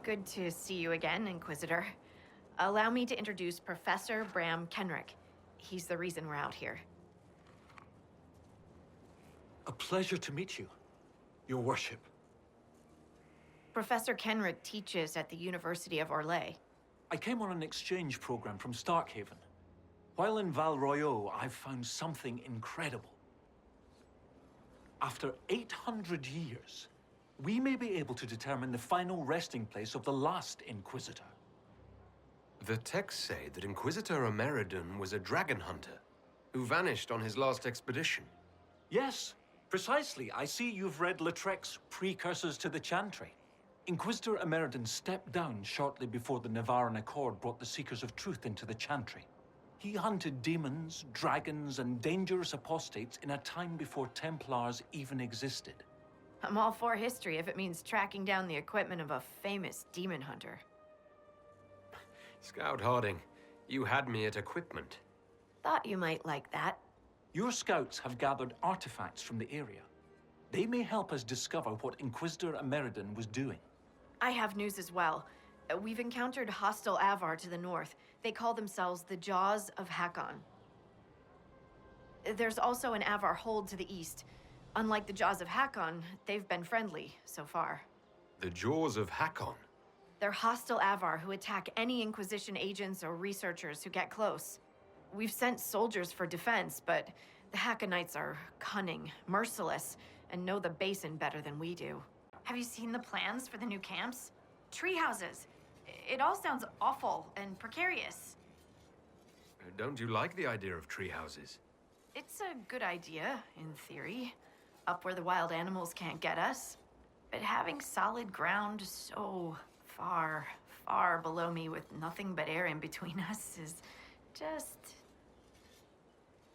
Good to see you again, Inquisitor. Allow me to introduce Professor Bram Kenrick. He's the reason we're out here. A pleasure to meet you, Your Worship. Professor Kenrick teaches at the University of Orlais. I came on an exchange program from Starkhaven. While in Val Royeaux, I've found something incredible. After 800 years, we may be able to determine the final resting place of the last Inquisitor. The texts say that Inquisitor Ammeridan was a dragon hunter who vanished on his last expedition. Yes, precisely. I see you've read Lautrec's Precursors to the Chantry. Inquisitor Ammeridan stepped down shortly before the Nevarran Accord brought the Seekers of Truth into the Chantry. He hunted demons, dragons, and dangerous apostates in a time before Templars even existed. I'm all for history if it means tracking down the equipment of a famous demon hunter. Scout Harding, you had me at equipment. Thought you might like that. Your scouts have gathered artifacts from the area. They may help us discover what Inquisitor Ammeridan was doing. I have news as well. We've encountered hostile Avar to the north. They call themselves the Jaws of Hakkon. There's also an Avar hold to the east. Unlike the Jaws of Hakkon, they've been friendly so far. The Jaws of Hakkon? They're hostile Avar who attack any Inquisition agents or researchers who get close. We've sent soldiers for defense, but the Hakkonites are cunning, merciless, and know the basin better than we do. Have you seen the plans for the new camps? Tree houses. It all sounds awful and precarious. Don't you like the idea of tree houses? It's a good idea, in theory. Up where the wild animals can't get us. But having solid ground so far, far below me with nothing but air in between us is just...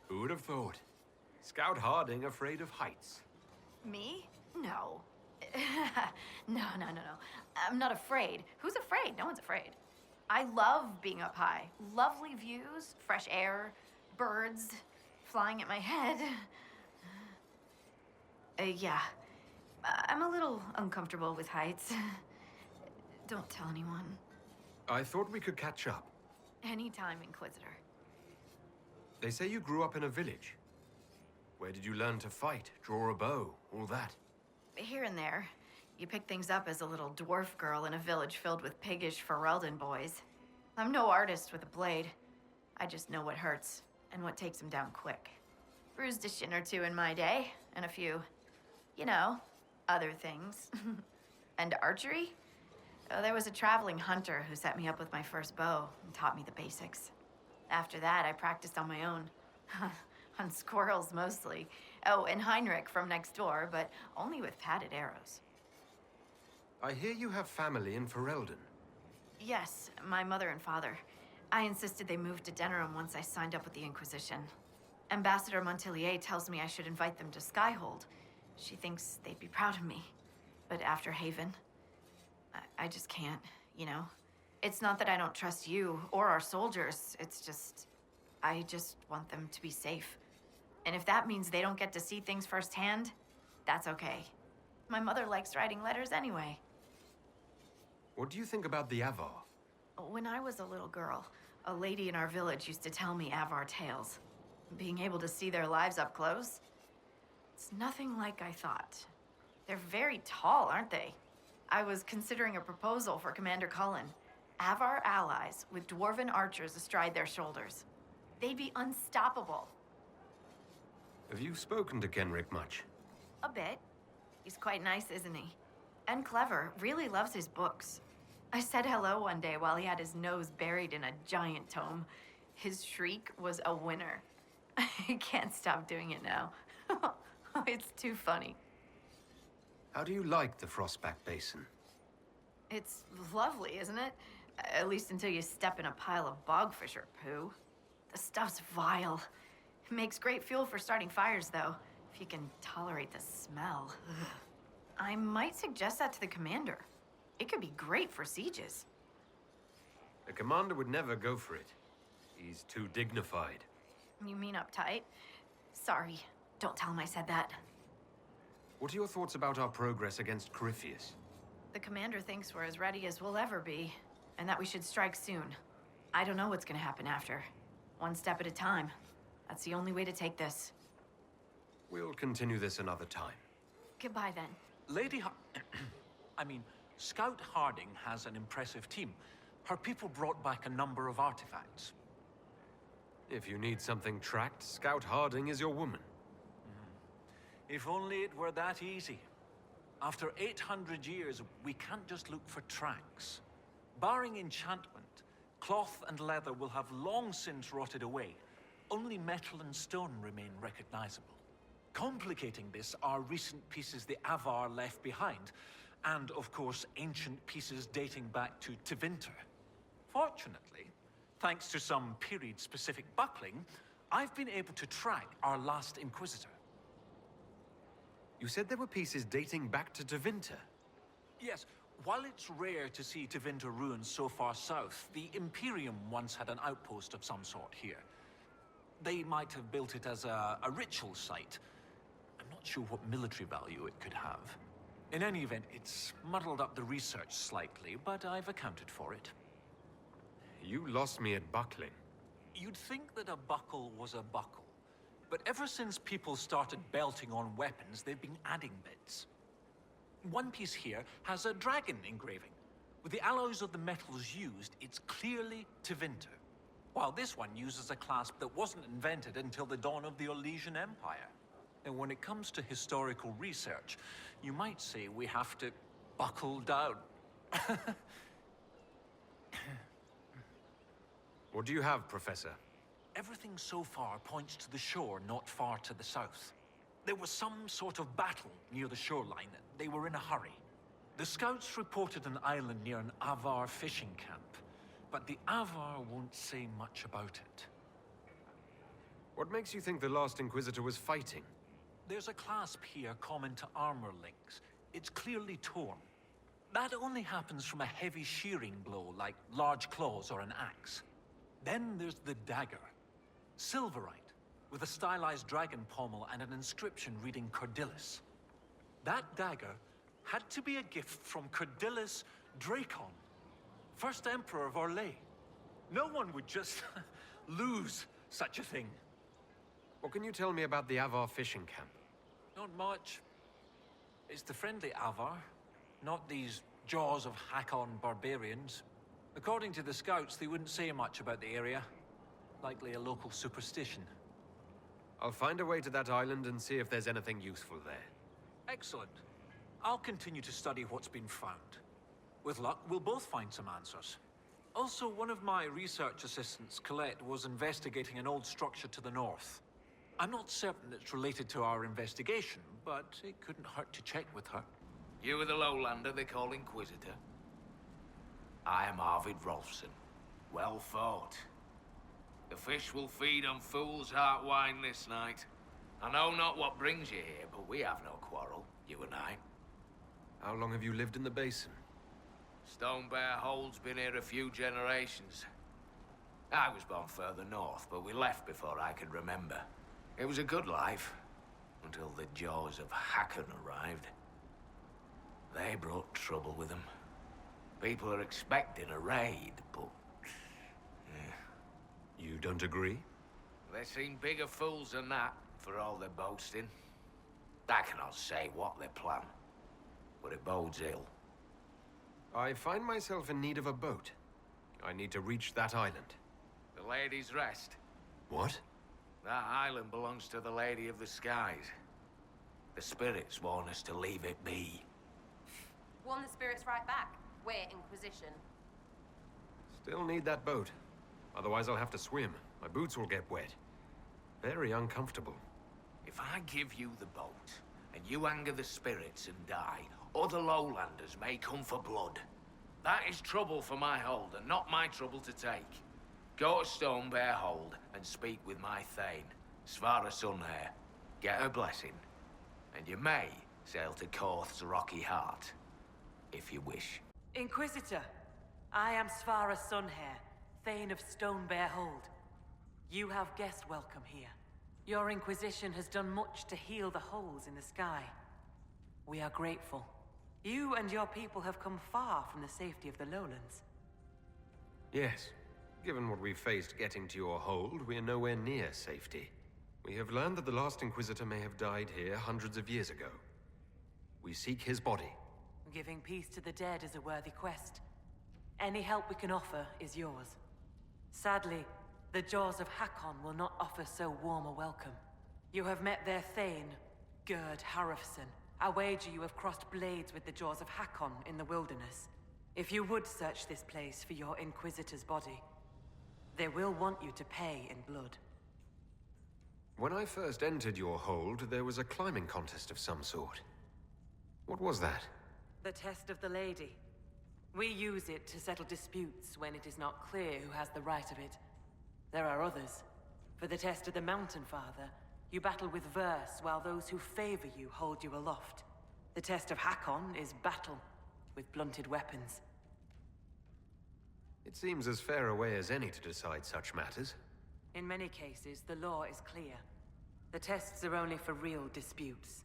Who would have thought? Scout Harding afraid of heights. Me? No. No. I'm not afraid. Who's afraid? No one's afraid. I love being up high. Lovely views, fresh air, birds flying at my head. Yeah. I'm a little uncomfortable with heights. Don't tell anyone. I thought we could catch up. Anytime, Inquisitor. They say you grew up in a village. Where did you learn to fight, draw a bow, all that? Here and there. You pick things up as a little dwarf girl in a village filled with piggish Ferelden boys. I'm no artist with a blade. I just know what hurts, and what takes him down quick. Bruised a shin or two in my day, and a few, other things. And archery? Oh, there was a traveling hunter who set me up with my first bow and taught me the basics. After that, I practiced on my own. On squirrels, mostly. Oh, and Heinrich from next door, but only with padded arrows. I hear you have family in Ferelden. Yes, my mother and father. I insisted they moved to Denerim once I signed up with the Inquisition. Ambassador Montillier tells me I should invite them to Skyhold. She thinks they'd be proud of me. But after Haven, I just can't, It's not that I don't trust you or our soldiers. It's just, I just want them to be safe. And if that means they don't get to see things firsthand, that's okay. My mother likes writing letters anyway. What do you think about the Avar? When I was a little girl, a lady in our village used to tell me Avar tales. Being able to see their lives up close, it's nothing like I thought. They're very tall, aren't they? I was considering a proposal for Commander Cullen. Avar allies with dwarven archers astride their shoulders. They'd be unstoppable. Have you spoken to Kenrick much? A bit. He's quite nice, isn't he? And clever. Really loves his books. I said hello one day while he had his nose buried in a giant tome. His shriek was a winner. I can't stop doing it now. It's too funny. How do you like the Frostback Basin? It's lovely, isn't it? At least until you step in a pile of bogfish or poo. The stuff's vile. It makes great fuel for starting fires, though, if you can tolerate the smell. I might suggest that to the commander. It could be great for sieges. The commander would never go for it. He's too dignified. You mean uptight? Sorry, don't tell him I said that. What are your thoughts about our progress against Corypheus? The commander thinks we're as ready as we'll ever be, and that we should strike soon. I don't know what's gonna happen after. One step at a time. That's the only way to take this. We'll continue this another time. Goodbye, then. Lady I mean, Scout Harding has an impressive team. Her people brought back a number of artifacts. If you need something tracked, Scout Harding is your woman. If only it were that easy. After 800 years, we can't just look for tracks. Barring enchantment, cloth and leather will have long since rotted away. Only metal and stone remain recognizable. Complicating this are recent pieces the Avar left behind, and of course ancient pieces dating back to Tevinter. Fortunately, thanks to some period-specific buckling, I've been able to track our last Inquisitor. You said there were pieces dating back to Tevinter? Yes, while it's rare to see Tevinter ruins so far south, the Imperium once had an outpost of some sort here. They might have built it as a ritual site. I'm not sure what military value it could have. In any event, it's muddled up the research slightly, but I've accounted for it. You lost me at buckling. You'd think that a buckle was a buckle, but ever since people started belting on weapons, they've been adding bits. One piece here has a dragon engraving. With the alloys of the metals used, it's clearly Tevinter. While this one uses a clasp that wasn't invented until the dawn of the Orlesian Empire. And when it comes to historical research, you might say we have to buckle down. What do you have, Professor? Everything so far points to the shore not far to the south. There was some sort of battle near the shoreline. They were in a hurry. The scouts reported an island near an Avar fishing camp, but the Avar won't say much about it. What makes you think the last Inquisitor was fighting? There's a clasp here common to armor links. It's clearly torn. That only happens from a heavy shearing blow, like large claws or an axe. Then there's the dagger. Silverite, with a stylized dragon pommel and an inscription reading Cordilis. That dagger had to be a gift from Cordilis Dracon, first Emperor of Orlais. No one would just lose such a thing. What can you tell me about the Avar fishing camp? Not much. It's the friendly Avar, not these jaws of Hakkon barbarians. According to the scouts, they wouldn't say much about the area. Likely a local superstition. I'll find a way to that island and see if there's anything useful there. Excellent. I'll continue to study what's been found. With luck, we'll both find some answers. Also, one of my research assistants, Colette, was investigating an old structure to the north. I'm not certain it's related to our investigation, but it couldn't hurt to check with her. You are the lowlander they call Inquisitor. I am Arvid Rolfson. Well fought. The fish will feed on fool's heart wine this night. I know not what brings you here, but we have no quarrel, you and I. How long have you lived in the basin? Stone Bear Hole's been here a few generations. I was born further north, but we left before I could remember. It was a good life, until the jaws of Hakkon arrived. They brought trouble with them. People are expecting a raid, but... You don't agree? They seem bigger fools than that, for all their boasting. I cannot say what they plan, but it bodes ill. I find myself in need of a boat. I need to reach that island. The Lady's Rest. What? That island belongs to the Lady of the Skies. The spirits warn us to leave it be. Warn the spirits right back. We're Inquisition. Still need that boat. Otherwise I'll have to swim. My boots will get wet. Very uncomfortable. If I give you the boat, and you anger the spirits and die, other lowlanders may come for blood. That is trouble for my hold, and not my trouble to take. Go to Stone Bear Hold and speak with my Thane, Svara Sunhair. Get her blessing, and you may sail to Korth's Rocky Heart, if you wish. Inquisitor, I am Svara Sunhair, Thane of Stone Bear Hold. You have guest welcome here. Your Inquisition has done much to heal the holes in the sky. We are grateful. You and your people have come far from the safety of the lowlands. Yes. Given what we've faced getting to your hold, we are nowhere near safety. We have learned that the last Inquisitor may have died here hundreds of years ago. We seek his body. Giving peace to the dead is a worthy quest. Any help we can offer is yours. Sadly, the jaws of Hakkon will not offer so warm a welcome. You have met their Thane, Gerd Harrofson. I wager you have crossed blades with the jaws of Hakkon in the wilderness. If you would search this place for your Inquisitor's body, they will want you to pay in blood. When I first entered your hold, there was a climbing contest of some sort. What was that? The test of the Lady. We use it to settle disputes when it is not clear who has the right of it. There are others. For the test of the Mountain Father, you battle with verse while those who favor you hold you aloft. The test of Hakkon is battle, with blunted weapons. It seems as fair a way as any to decide such matters. In many cases, the law is clear. The tests are only for real disputes.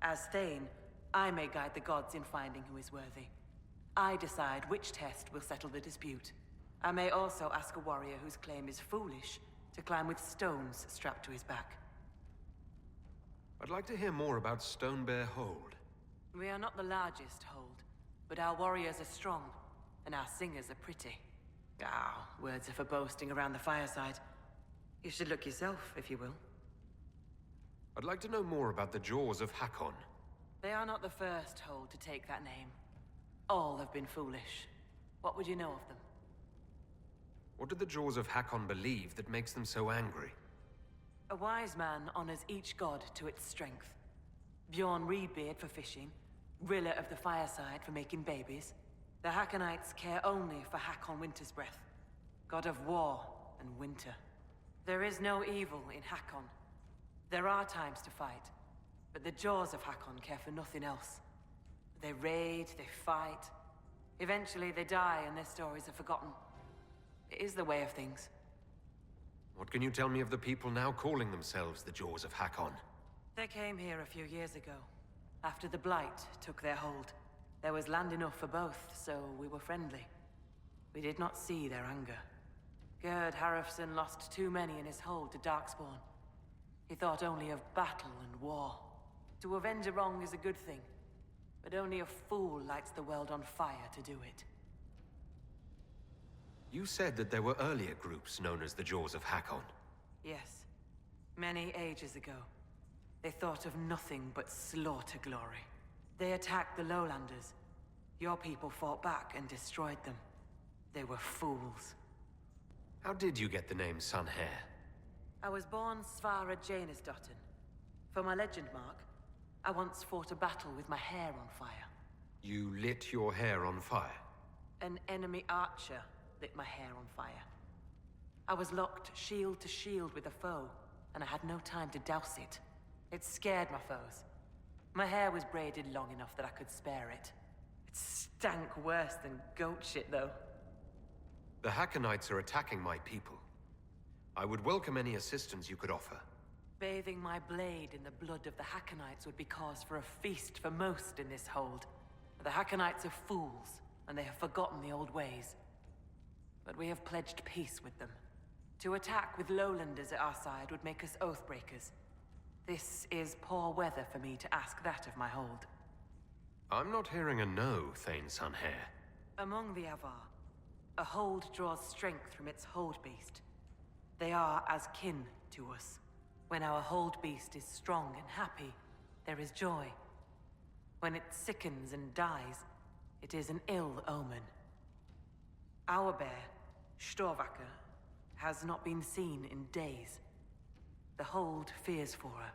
As Thane, I may guide the gods in finding who is worthy. I decide which test will settle the dispute. I may also ask a warrior whose claim is foolish to climb with stones strapped to his back. I'd like to hear more about Stonebear Hold. We are not the largest hold, but our warriors are strong, and our singers are pretty. Ah, words are for boasting around the fireside. You should look yourself, if you will. I'd like to know more about the Jaws of Hakkon. They are not the first hold to take that name. All have been foolish. What would you know of them? What do the Jaws of Hakkon believe that makes them so angry? A wise man honors each god to its strength. Bjorn Reedbeard for fishing, Rilla of the Fireside for making babies. The Hakkonites care only for Hakkon Winter's Breath, god of war and winter. There is no evil in Hakkon. There are times to fight, but the Jaws of Hakkon care for nothing else. They raid, they fight. Eventually they die and their stories are forgotten. It is the way of things. What can you tell me of the people now calling themselves the Jaws of Hakkon? They came here a few years ago, after the Blight took their hold. There was land enough for both, so we were friendly. We did not see their anger. Gerd Harrofson lost too many in his hold to Darkspawn. He thought only of battle and war. To avenge a wrong is a good thing, but only a fool lights the world on fire to do it. You said that there were earlier groups known as the Jaws of Hakkon. Yes. Many ages ago. They thought of nothing but slaughter glory. They attacked the lowlanders. Your people fought back and destroyed them. They were fools. How did you get the name Sunhair? I was born Svara Janisdotten. For my legend mark, I once fought a battle with my hair on fire. You lit your hair on fire? An enemy archer lit my hair on fire. I was locked shield to shield with a foe, and I had no time to douse it. It scared my foes. My hair was braided long enough that I could spare it. It stank worse than goat shit, though. The Hakkonites are attacking my people. I would welcome any assistance you could offer. Bathing my blade in the blood of the Hakkonites would be cause for a feast for most in this hold. The Hakkonites are fools, and they have forgotten the old ways. But we have pledged peace with them. To attack with lowlanders at our side would make us oathbreakers. This is poor weather for me to ask that of my hold. I'm not hearing a no, Thane Sunhair. Among the Avar, a hold draws strength from its hold beast. They are as kin to us. When our hold beast is strong and happy, there is joy. When it sickens and dies, it is an ill omen. Our bear, Storvacker, has not been seen in days. The hold fears for her.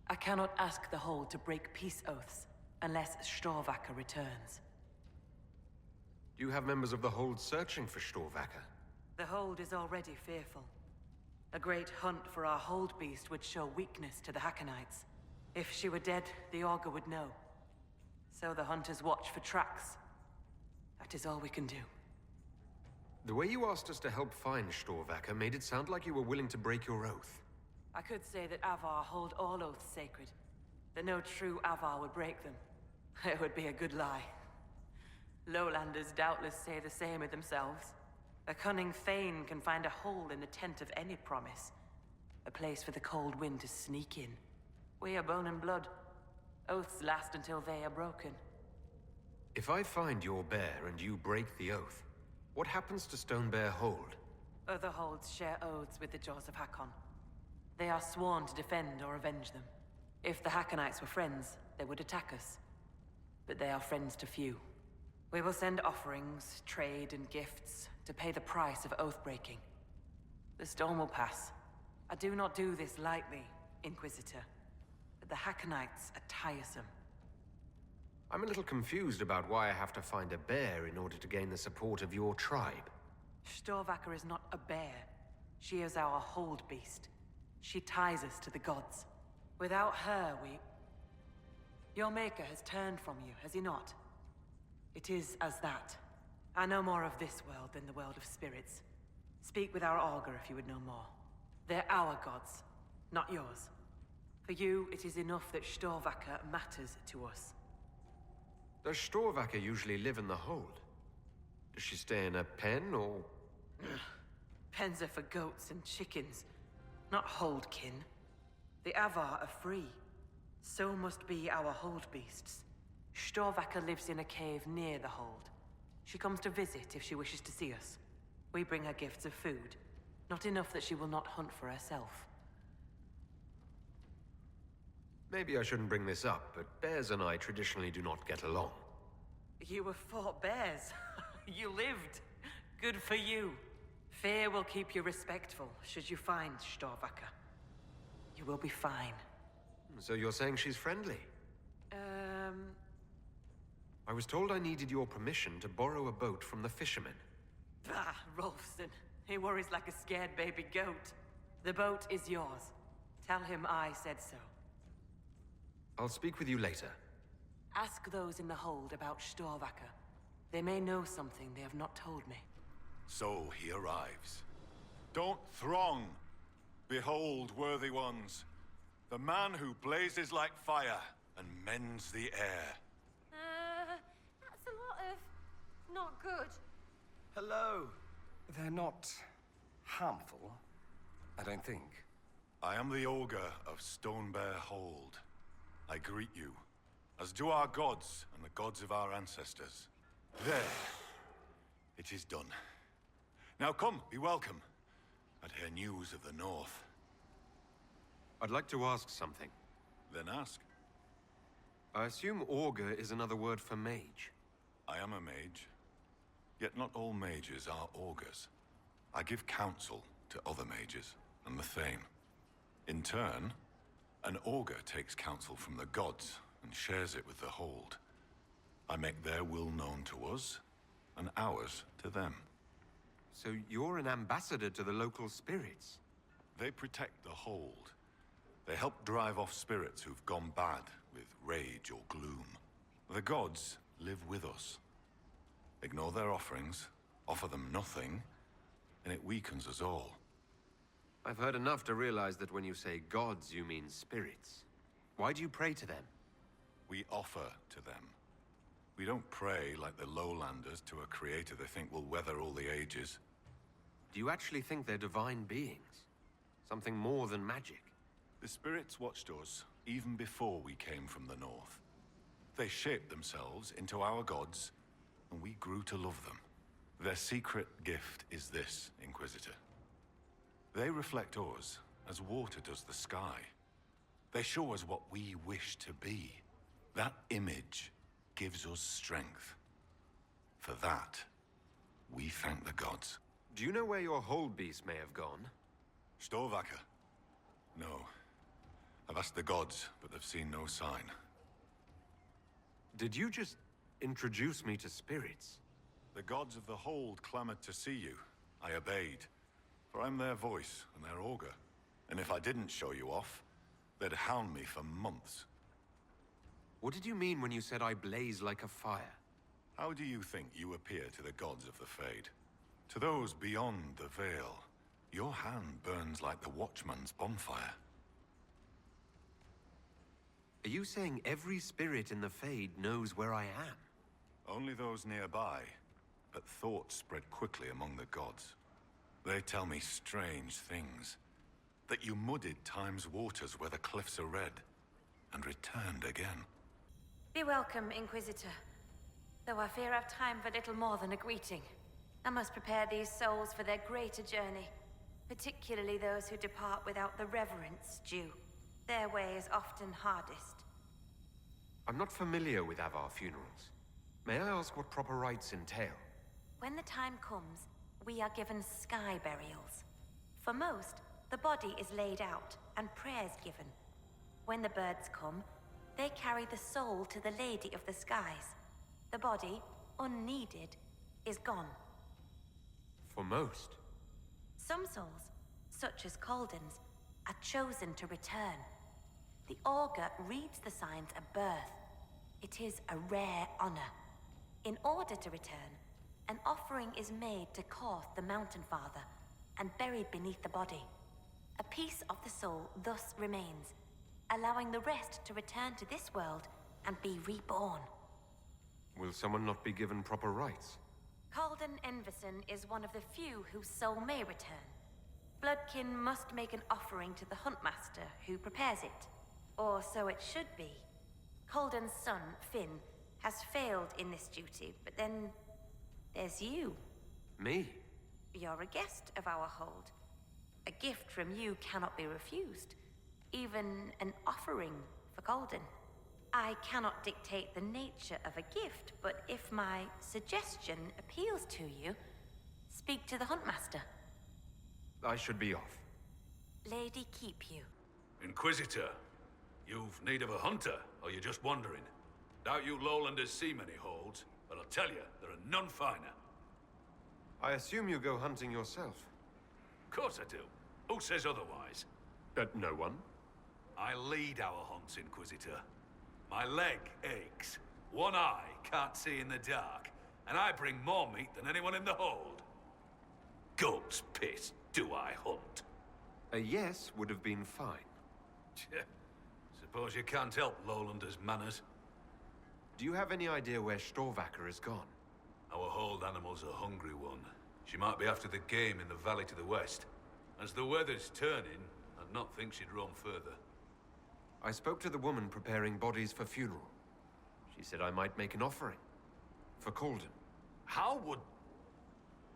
I cannot ask the hold to break peace oaths unless Storvacker returns. Do you have members of the Hold searching for Storvacker? The hold is already fearful. A great hunt for our hold beast would show weakness to the Hakkonites. If she were dead, the Augur would know. So the hunters watch for tracks. That is all we can do. The way you asked us to help find Storvacker made it sound like you were willing to break your oath. I could say that Avar hold all oaths sacred, that no true Avar would break them. It would be a good lie. Lowlanders doubtless say the same of themselves. A cunning thane can find a hole in the tent of any promise. A place for the cold wind to sneak in. We are bone and blood. Oaths last until they are broken. If I find your bear and you break the oath, what happens to Stone Bear Hold? Other holds share oaths with the Jaws of Hakkon. They are sworn to defend or avenge them. If the Hakkonites were friends, they would attack us. But they are friends to few. We will send offerings, trade, and gifts to pay the price of oath-breaking. The storm will pass. I do not do this lightly, Inquisitor. But the Hakkonites are tiresome. I'm a little confused about why I have to find a bear in order to gain the support of your tribe. Storvaka is not a bear. She is our hold beast. She ties us to the gods. Without her, we... Your maker has turned from you, has he not? It is as that. I know more of this world than the world of spirits. Speak with our augur if you would know more. They're our gods, not yours. For you, it is enough that Storvaka matters to us. Does Storvaka usually live in the hold? Does she stay in a pen, or...? Pens are for goats and chickens, not holdkin. The Avar are free. So must be our hold beasts. Storvaka lives in a cave near the hold. She comes to visit if she wishes to see us. We bring her gifts of food. Not enough that she will not hunt for herself. Maybe I shouldn't bring this up, but bears and I traditionally do not get along. You were fought bears. You lived. Good for you. Fear will keep you respectful should you find Storvaka. You will be fine. So you're saying she's friendly? I was told I needed your permission to borrow a boat from the fishermen. Bah, Rolfson. He worries like a scared baby goat. The boat is yours. Tell him I said so. I'll speak with you later. Ask those in the hold about Storvaka. They may know something they have not told me. So he arrives. Don't throng! Behold, worthy ones, the man who blazes like fire and mends the air. That's a lot of... not good. Hello. They're not harmful, I don't think. I am the Augur of Stonebear Hold. I greet you, as do our gods and the gods of our ancestors. There. It is done. Now come, be welcome. I'd hear news of the North. I'd like to ask something. Then ask. I assume augur is another word for mage. I am a mage. Yet not all mages are augurs. I give counsel to other mages and the Thane. In turn, an augur takes counsel from the gods and shares it with the Hold. I make their will known to us, and ours to them. So you're an ambassador to the local spirits? They protect the Hold. They help drive off spirits who've gone bad with rage or gloom. The gods live with us. Ignore their offerings, offer them nothing, and it weakens us all. I've heard enough to realize that when you say gods, you mean spirits. Why do you pray to them? We offer to them. We don't pray like the lowlanders to a creator they think will weather all the ages. Do you actually think they're divine beings? Something more than magic? The spirits watched us even before we came from the north. They shaped themselves into our gods, and we grew to love them. Their secret gift is this, Inquisitor. They reflect us as water does the sky. They show us what we wish to be. That image gives us strength. For that, we thank the gods. Do you know where your hold beast may have gone? Storvaka? No. I've asked the gods, but they've seen no sign. Did you just introduce me to spirits? The gods of the Hold clamored to see you. I obeyed. For I'm their voice and their augur. And if I didn't show you off, they'd hound me for months. What did you mean when you said I blaze like a fire? How do you think you appear to the gods of the Fade? To those beyond the Veil, your hand burns like the Watchman's bonfire. Are you saying every spirit in the Fade knows where I am? Only those nearby, but thoughts spread quickly among the gods. They tell me strange things. That you muddied Time's waters where the cliffs are red, and returned again. Be welcome, Inquisitor. Though I fear I've time for little more than a greeting. I must prepare these souls for their greater journey, particularly those who depart without the reverence due. Their way is often hardest. I'm not familiar with Avar funerals. May I ask what proper rites entail? When the time comes, we are given sky burials. For most, the body is laid out and prayers given. When the birds come, they carry the soul to the Lady of the Skies. The body, unneeded, is gone. For most? Some souls, such as Calden's, are chosen to return. The Augur reads the signs at birth. It is a rare honor. In order to return, an offering is made to Korth the Mountain Father and buried beneath the body. A piece of the soul thus remains, allowing the rest to return to this world and be reborn. Will someone not be given proper rites? Calden Enverson is one of the few whose soul may return. Bloodkin must make an offering to the Huntmaster, who prepares it. Or so it should be. Calden's son, Finn, has failed in this duty, but then there's you. Me? You're a guest of our hold. A gift from you cannot be refused. Even an offering for Calden. I cannot dictate the nature of a gift, but if my suggestion appeals to you, speak to the Huntmaster. I should be off. Lady keep you. Inquisitor, you've need of a hunter, or you're just wandering? Doubt you lowlanders see many holds, but I'll tell you, there are none finer. I assume you go hunting yourself? Of course I do. Who says otherwise? No one? I lead our hunts, Inquisitor. My leg aches. One eye can't see in the dark, and I bring more meat than anyone in the hold. Goat's piss, do I hunt? A yes would have been fine. Suppose you can't help lowlanders' manners. Do you have any idea where Storvacker has gone? Our hold animal's a hungry one. She might be after the game in the valley to the west. As the weather's turning, I'd not think she'd roam further. I spoke to the woman preparing bodies for funeral. She said I might make an offering. For Calden. How would...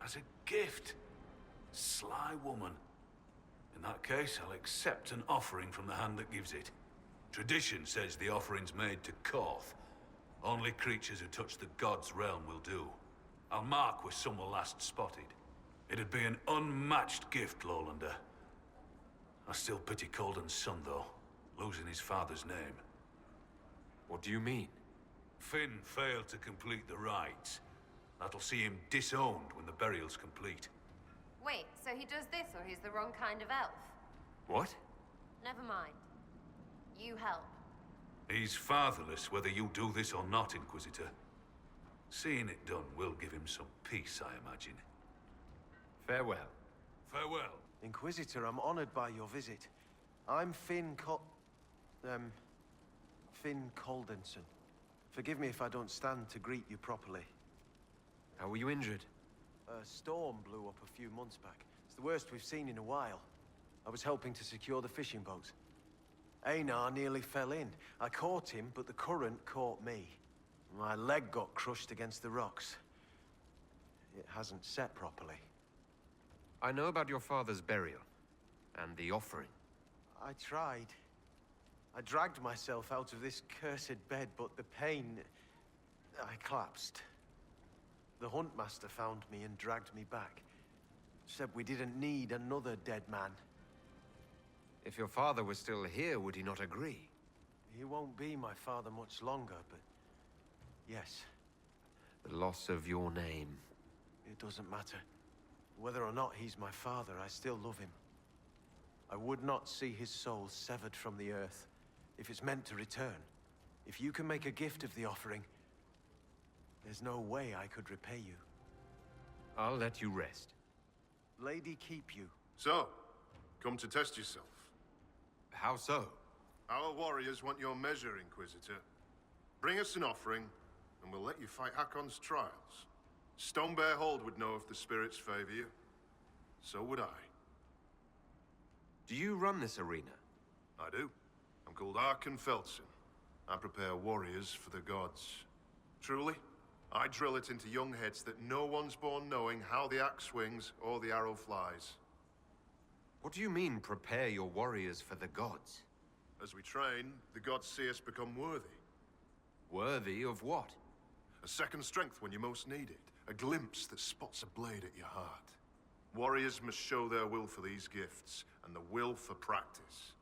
As a gift? Sly woman. In that case, I'll accept an offering from the hand that gives it. Tradition says the offering's made to Korth. Only creatures who touch the gods' realm will do. I'll mark where some were last spotted. It'd be an unmatched gift, Lowlander. I still pity Calden's son, though, losing his father's name. What do you mean? Finn failed to complete the rites. That'll see him disowned when the burial's complete. Wait, so he does this, or he's the wrong kind of elf? What? Never mind. You help. He's fatherless whether you do this or not, Inquisitor. Seeing it done will give him some peace, I imagine. Farewell. Farewell. Inquisitor, I'm honored by your visit. I'm Finn Caldenson. Forgive me if I don't stand to greet you properly. How were you injured? A storm blew up a few months back. It's the worst we've seen in a while. I was helping to secure the fishing boats. Einar nearly fell in. I caught him, but the current caught me. My leg got crushed against the rocks. It hasn't set properly. I know about your father's burial. And the offering. I tried. I dragged myself out of this cursed bed, but the pain... I collapsed. The Huntmaster found me and dragged me back. Said we didn't need another dead man. If your father was still here, would he not agree? He won't be my father much longer, but... yes. The loss of your name. It doesn't matter. Whether or not he's my father, I still love him. I would not see his soul severed from the earth, if it's meant to return. If you can make a gift of the offering, there's no way I could repay you. I'll let you rest. Lady keep you. So, come to test yourself. How so? Our warriors want your measure, Inquisitor. Bring us an offering, and we'll let you fight Hakkon's trials. Stonebear Hold would know if the spirits favor you. So would I. Do you run this arena? I do. I'm called Hakkon. I prepare warriors for the gods. Truly, I drill it into young heads that no one's born knowing how the axe swings or the arrow flies. What do you mean, prepare your warriors for the gods? As we train, the gods see us become worthy. Worthy of what? A second strength when you most need it. A glimpse that spots a blade at your heart. Warriors must show their will for these gifts, and the will for practice.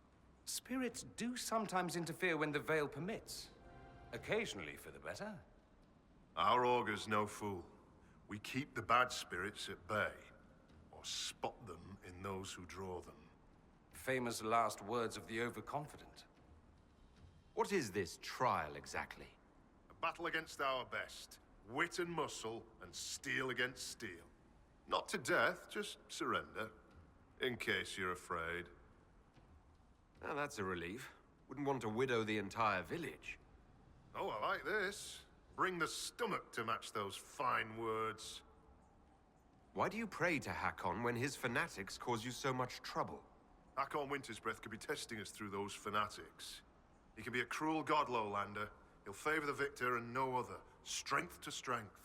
Spirits do sometimes interfere when the veil permits. Occasionally for the better. Our augur's no fool. We keep the bad spirits at bay, or spot them in those who draw them. Famous last words of the overconfident. What is this trial exactly? A battle against our best. Wit and muscle, and steel against steel. Not to death, just surrender. In case you're afraid. Now that's a relief. Wouldn't want to widow the entire village. Oh, I like this. Bring the stomach to match those fine words. Why do you pray to Hakkon when his fanatics cause you so much trouble? Hakkon Wintersbreath could be testing us through those fanatics. He can be a cruel god, Lowlander. He'll favor the victor and no other. Strength to strength.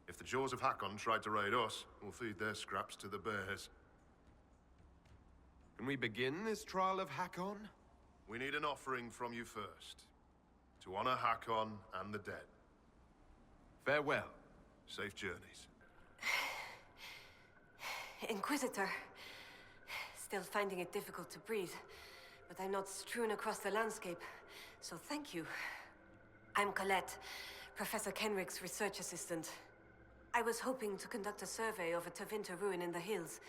If the jaws of Hakkon tried to raid us, we'll feed their scraps to the bears. Can we begin this trial of Hakkon? We need an offering from you first. To honor Hakkon and the dead. Farewell. Safe journeys. Inquisitor. Still finding it difficult to breathe, but I'm not strewn across the landscape, so thank you. I'm Colette, Professor Kenrick's research assistant. I was hoping to conduct a survey of a Tevinter ruin in the hills.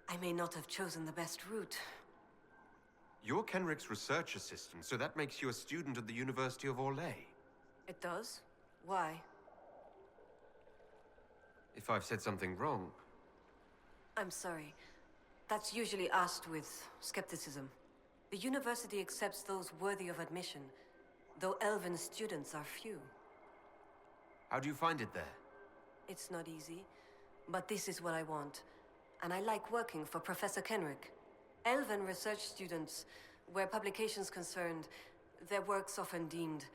I may not have chosen the best route. You're Kenrick's research assistant, so that makes you a student at the University of Orlais. It does? Why? If I've said something wrong... I'm sorry. That's usually asked with skepticism. The university accepts those worthy of admission, though elven students are few. How do you find it there? It's not easy, but this is what I want. And I like working for Professor Kenrick. Elven research students, where publications concerned, their work's often deemed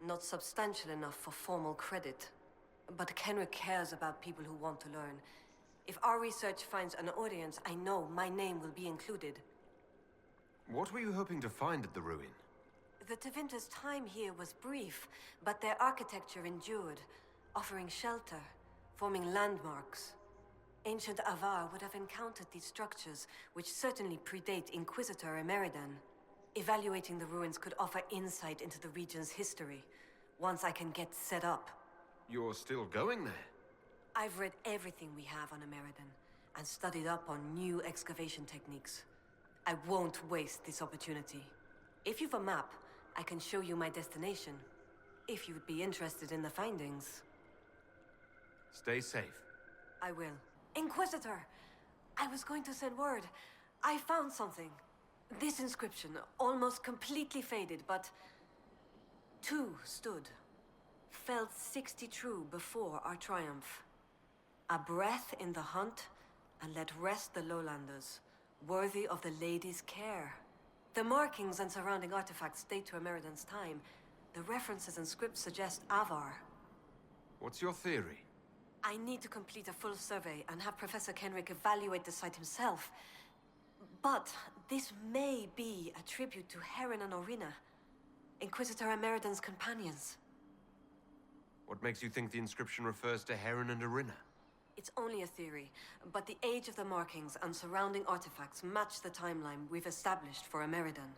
not substantial enough for formal credit. But Kenrick cares about people who want to learn. If our research finds an audience, I know my name will be included. What were you hoping to find at the ruin? The Tevinter's time here was brief, but their architecture endured, offering shelter, forming landmarks. Ancient Avar would have encountered these structures, which certainly predate Inquisitor Ammeridan. Evaluating the ruins could offer insight into the region's history, once I can get set up. You're still going there? I've read everything we have on Ammeridan, and studied up on new excavation techniques. I won't waste this opportunity. If you've a map, I can show you my destination, if you'd be interested in the findings. Stay safe. I will. Inquisitor! I was going to send word. I found something. This inscription, almost completely faded, but... two stood. Felt 60 true before our triumph. A breath in the hunt, and let rest the lowlanders, worthy of the lady's care. The markings and surrounding artifacts date to Ammeridan's time. The references and scripts suggest Avar. What's your theory? I need to complete a full survey and have Professor Kenrick evaluate the site himself. But this may be a tribute to Heron and Orina, Inquisitor Ammeridan's companions. What makes you think the inscription refers to Heron and Orina? It's only a theory, but the age of the markings and surrounding artifacts match the timeline we've established for Ammeridan.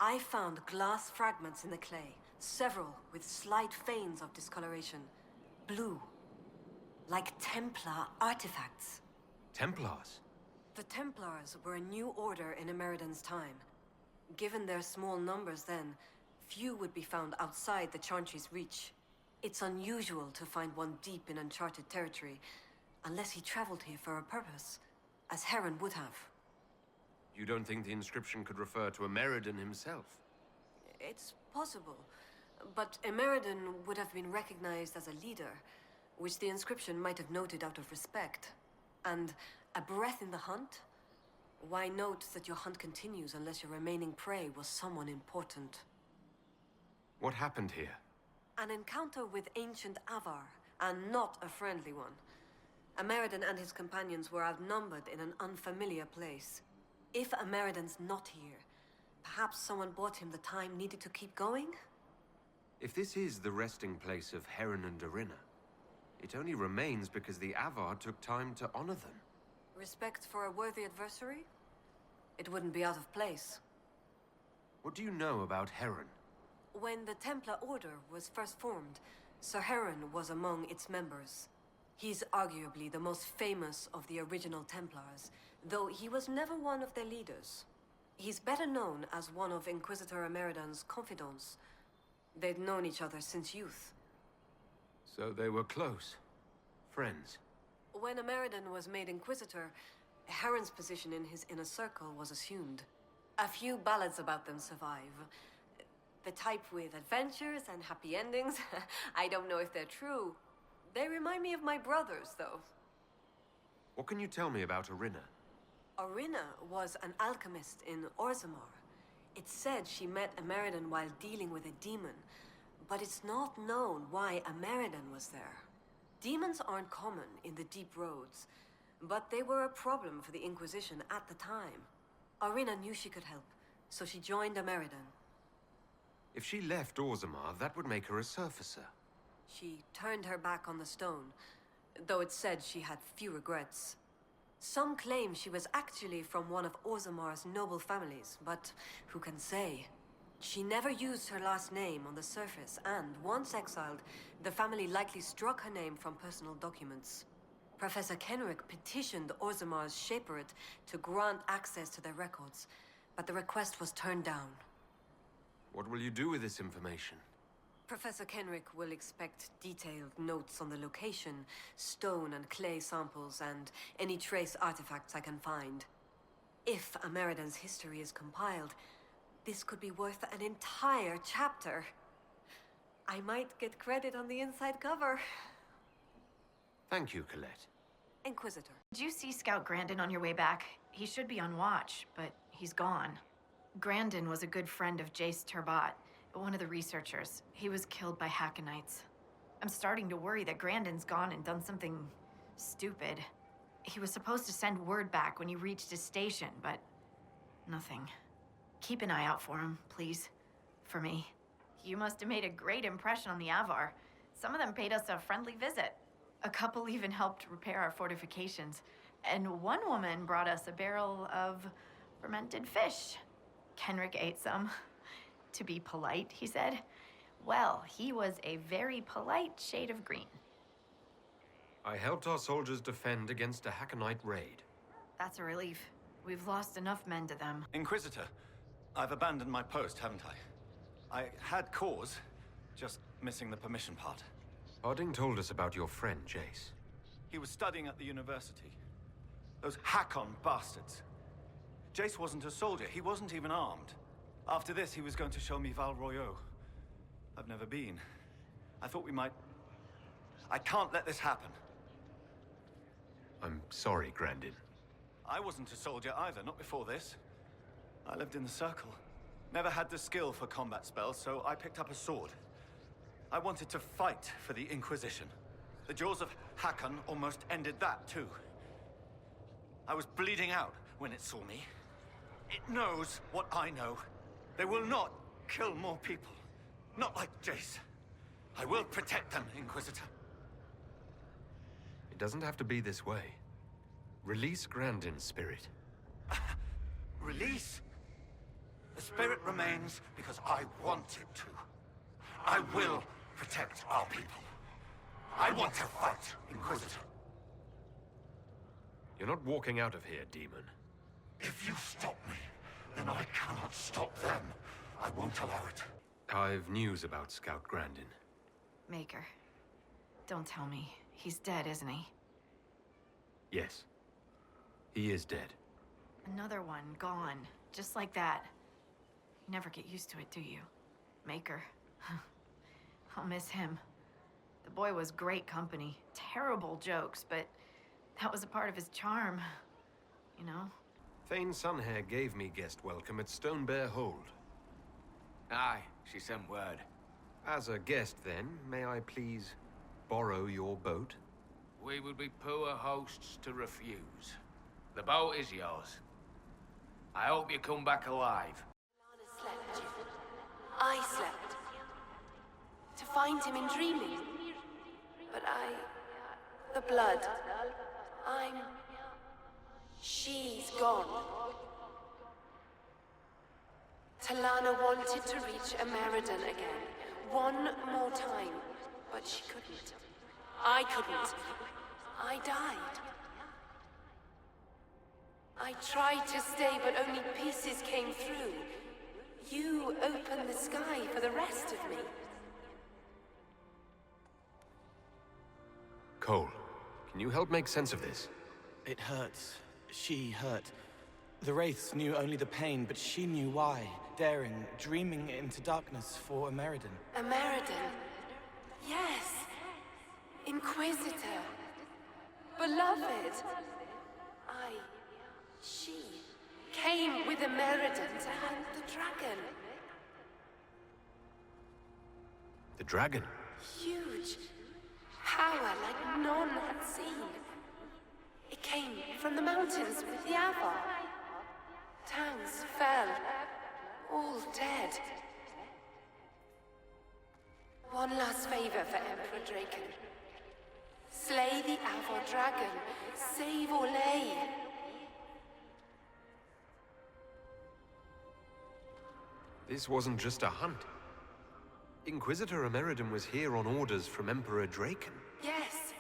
I found glass fragments in the clay, several with slight veins of discoloration. Blue. Like Templar artifacts. Templars? The Templars were a new order in Ammeridan's time. Given their small numbers then, few would be found outside the Chantry's reach. It's unusual to find one deep in uncharted territory, unless he traveled here for a purpose, as Heron would have. You don't think the inscription could refer to Ammeridan himself? It's possible. But Ammeridan would have been recognized as a leader, which the inscription might have noted out of respect. And a breath in the hunt? Why note that your hunt continues unless your remaining prey was someone important? What happened here? An encounter with ancient Avar, and not a friendly one. Ammeridan and his companions were outnumbered in an unfamiliar place. If Ammeridan's not here, perhaps someone bought him the time needed to keep going? If this is the resting place of Heron and Arina, it only remains because the Avar took time to honor them. Respect for a worthy adversary? It wouldn't be out of place. What do you know about Heron? When the Templar Order was first formed, Sir Heron was among its members. He's arguably the most famous of the original Templars, though he was never one of their leaders. He's better known as one of Inquisitor Ammeridan's confidants. They'd known each other since youth. So they were close. Friends. When Ammeridan was made Inquisitor, Heron's position in his inner circle was assumed. A few ballads about them survive. The type with adventures and happy endings. I don't know if they're true. They remind me of my brothers, though. What can you tell me about Arina? Arina was an alchemist in Orzammar. It's said she met Ammeridan while dealing with a demon, but it's not known why Ammeridan was there. Demons aren't common in the deep roads, but they were a problem for the Inquisition at the time. Arina knew she could help, so she joined Ammeridan. If she left Orzammar, that would make her a surfacer. She turned her back on the stone, though it's said she had few regrets. Some claim she was actually from one of Orzammar's noble families, but who can say? She never used her last name on the surface, and once exiled, the family likely struck her name from personal documents. Professor Kenrick petitioned Orzammar's Shaperate to grant access to their records, but the request was turned down. What will you do with this information? Professor Kenrick will expect detailed notes on the location, stone and clay samples, and any trace artifacts I can find. If Ammeridan's history is compiled, this could be worth an entire chapter. I might get credit on the inside cover. Thank you, Colette. Inquisitor. Did you see Scout Grandon on your way back? He should be on watch, but he's gone. Grandon was a good friend of Jace Turbat, one of the researchers. He was killed by Hakkonites. I'm starting to worry that Grandon's gone and done something stupid. He was supposed to send word back when he reached his station, but nothing. Keep an eye out for him, please. For me. You must have made a great impression on the Avar. Some of them paid us a friendly visit. A couple even helped repair our fortifications. And one woman brought us a barrel of fermented fish. Kenrick ate some. To be polite, he said. Well, he was a very polite shade of green. I helped our soldiers defend against a Hakkonite raid. That's a relief. We've lost enough men to them. Inquisitor, I've abandoned my post, haven't I? I had cause, just missing the permission part. Harding told us about your friend, Jace. He was studying at the university. Those Hakkon bastards. Jace wasn't a soldier, he wasn't even armed. After this, he was going to show me Val Royeaux. I've never been. I thought we might... I can't let this happen. I'm sorry, Grandon. I wasn't a soldier either, not before this. I lived in the Circle. Never had the skill for combat spells, so I picked up a sword. I wanted to fight for the Inquisition. The jaws of Hakkon almost ended that, too. I was bleeding out when it saw me. It knows what I know. They will not kill more people. Not like Jace. I will protect them, Inquisitor. It doesn't have to be this way. Release Grandon's spirit. Release? The spirit remains because I want it to. I will protect our people. I want to fight, Inquisitor. You're not walking out of here, demon. If you stop me, then I cannot stop them. I won't allow it. I've news about Scout Grandon. Maker. Don't tell me. He's dead, isn't he? Yes. He is dead. Another one, gone. Just like that. You never get used to it, do you? Maker. I'll miss him. The boy was great company. Terrible jokes, but that was a part of his charm. You know? Thane Sunhair gave me guest welcome at Stone Bear Hold. Aye, she sent word. As a guest, then, may I please borrow your boat? We would be poor hosts to refuse. The boat is yours. I hope you come back alive. Lana slept you. I slept. To find him in dreaming. But the blood. She's gone. Talana wanted to reach Ammeridan again. One more time. But she couldn't. I couldn't. I died. I tried to stay, but only pieces came through. You opened the sky for the rest of me. Cole, can you help make sense of this? It hurts. She hurt. The Wraiths knew only the pain, but she knew why. Daring, dreaming into darkness for Ammeridan. Ammeridan? Yes. Inquisitor. Beloved. She came with Ammeridan to hunt the dragon. The dragon? Huge. Power like none had seen. It came from the mountains with the Avar. Towns fell. All dead. One last favor for Emperor Draken. Slay the Avar dragon. Save Orlais. This wasn't just a hunt. Inquisitor Ammeridan was here on orders from Emperor Draken. Yes.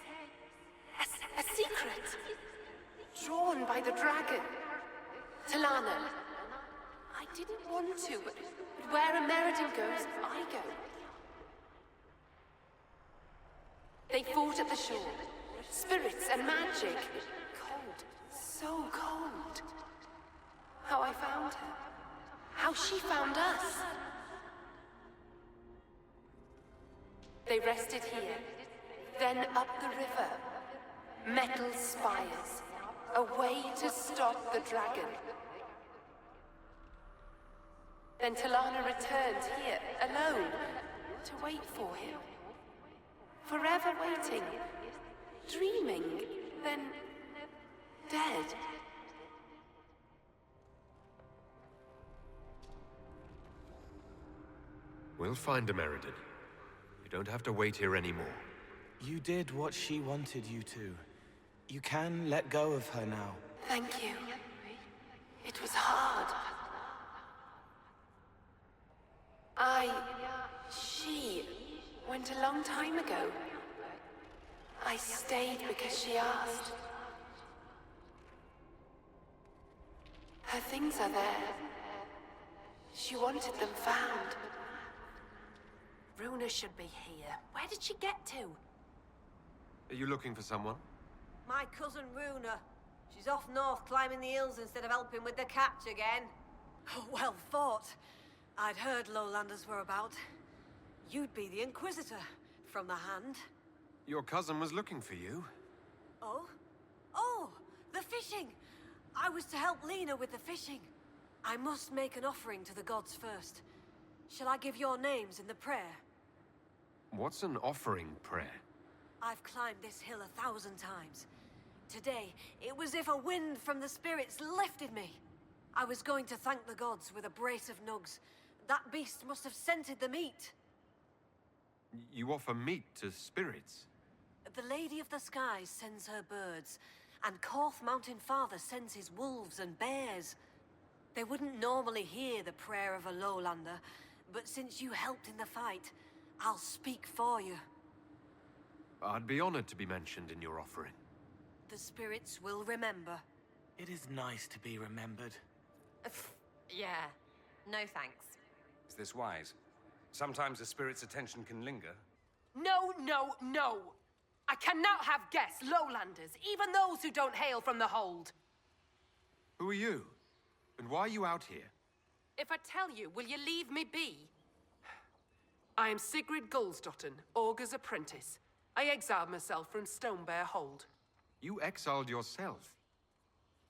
A secret. Drawn by the dragon. Talana. I didn't want to, but where Ammeridan goes, I go. They fought at the shore. Spirits and magic. Cold. So cold. How I found her. How she found us. They rested here, then up the river. Metal spires. A way to stop the dragon. Then Talana returned here, alone, to wait for him. Forever waiting. Dreaming, then dead. We'll find Ammeridan. You don't have to wait here anymore. You did what she wanted you to. You can let go of her now. Thank you. It was hard. She went a long time ago. I stayed because she asked. Her things are there. She wanted them found. Runa should be here. Where did she get to? Are you looking for someone? My cousin Runa. She's off north climbing the hills instead of helping with the catch again. Oh, well fought. I'd heard lowlanders were about. You'd be the Inquisitor, from the hand. Your cousin was looking for you. Oh? Oh, the fishing! I was to help Lena with the fishing. I must make an offering to the gods first. Shall I give your names in the prayer? What's an offering prayer? I've climbed this hill 1,000 times. Today, it was if a wind from the spirits lifted me. I was going to thank the gods with a brace of nugs. That beast must have scented the meat. You offer meat to spirits? The Lady of the Skies sends her birds, and Korth Mountain Father sends his wolves and bears. They wouldn't normally hear the prayer of a lowlander, but since you helped in the fight, I'll speak for you. I'd be honored to be mentioned in your offering. The spirits will remember. It is nice to be remembered. Yeah. No thanks. Is this wise? Sometimes a spirit's attention can linger. No, no, no! I cannot have guests, lowlanders, even those who don't hail from the hold. Who are you? And why are you out here? If I tell you, will you leave me be? I am Sigrid Gulsdotten, Augur's apprentice. I exiled myself from Stonebear Hold. You exiled yourself?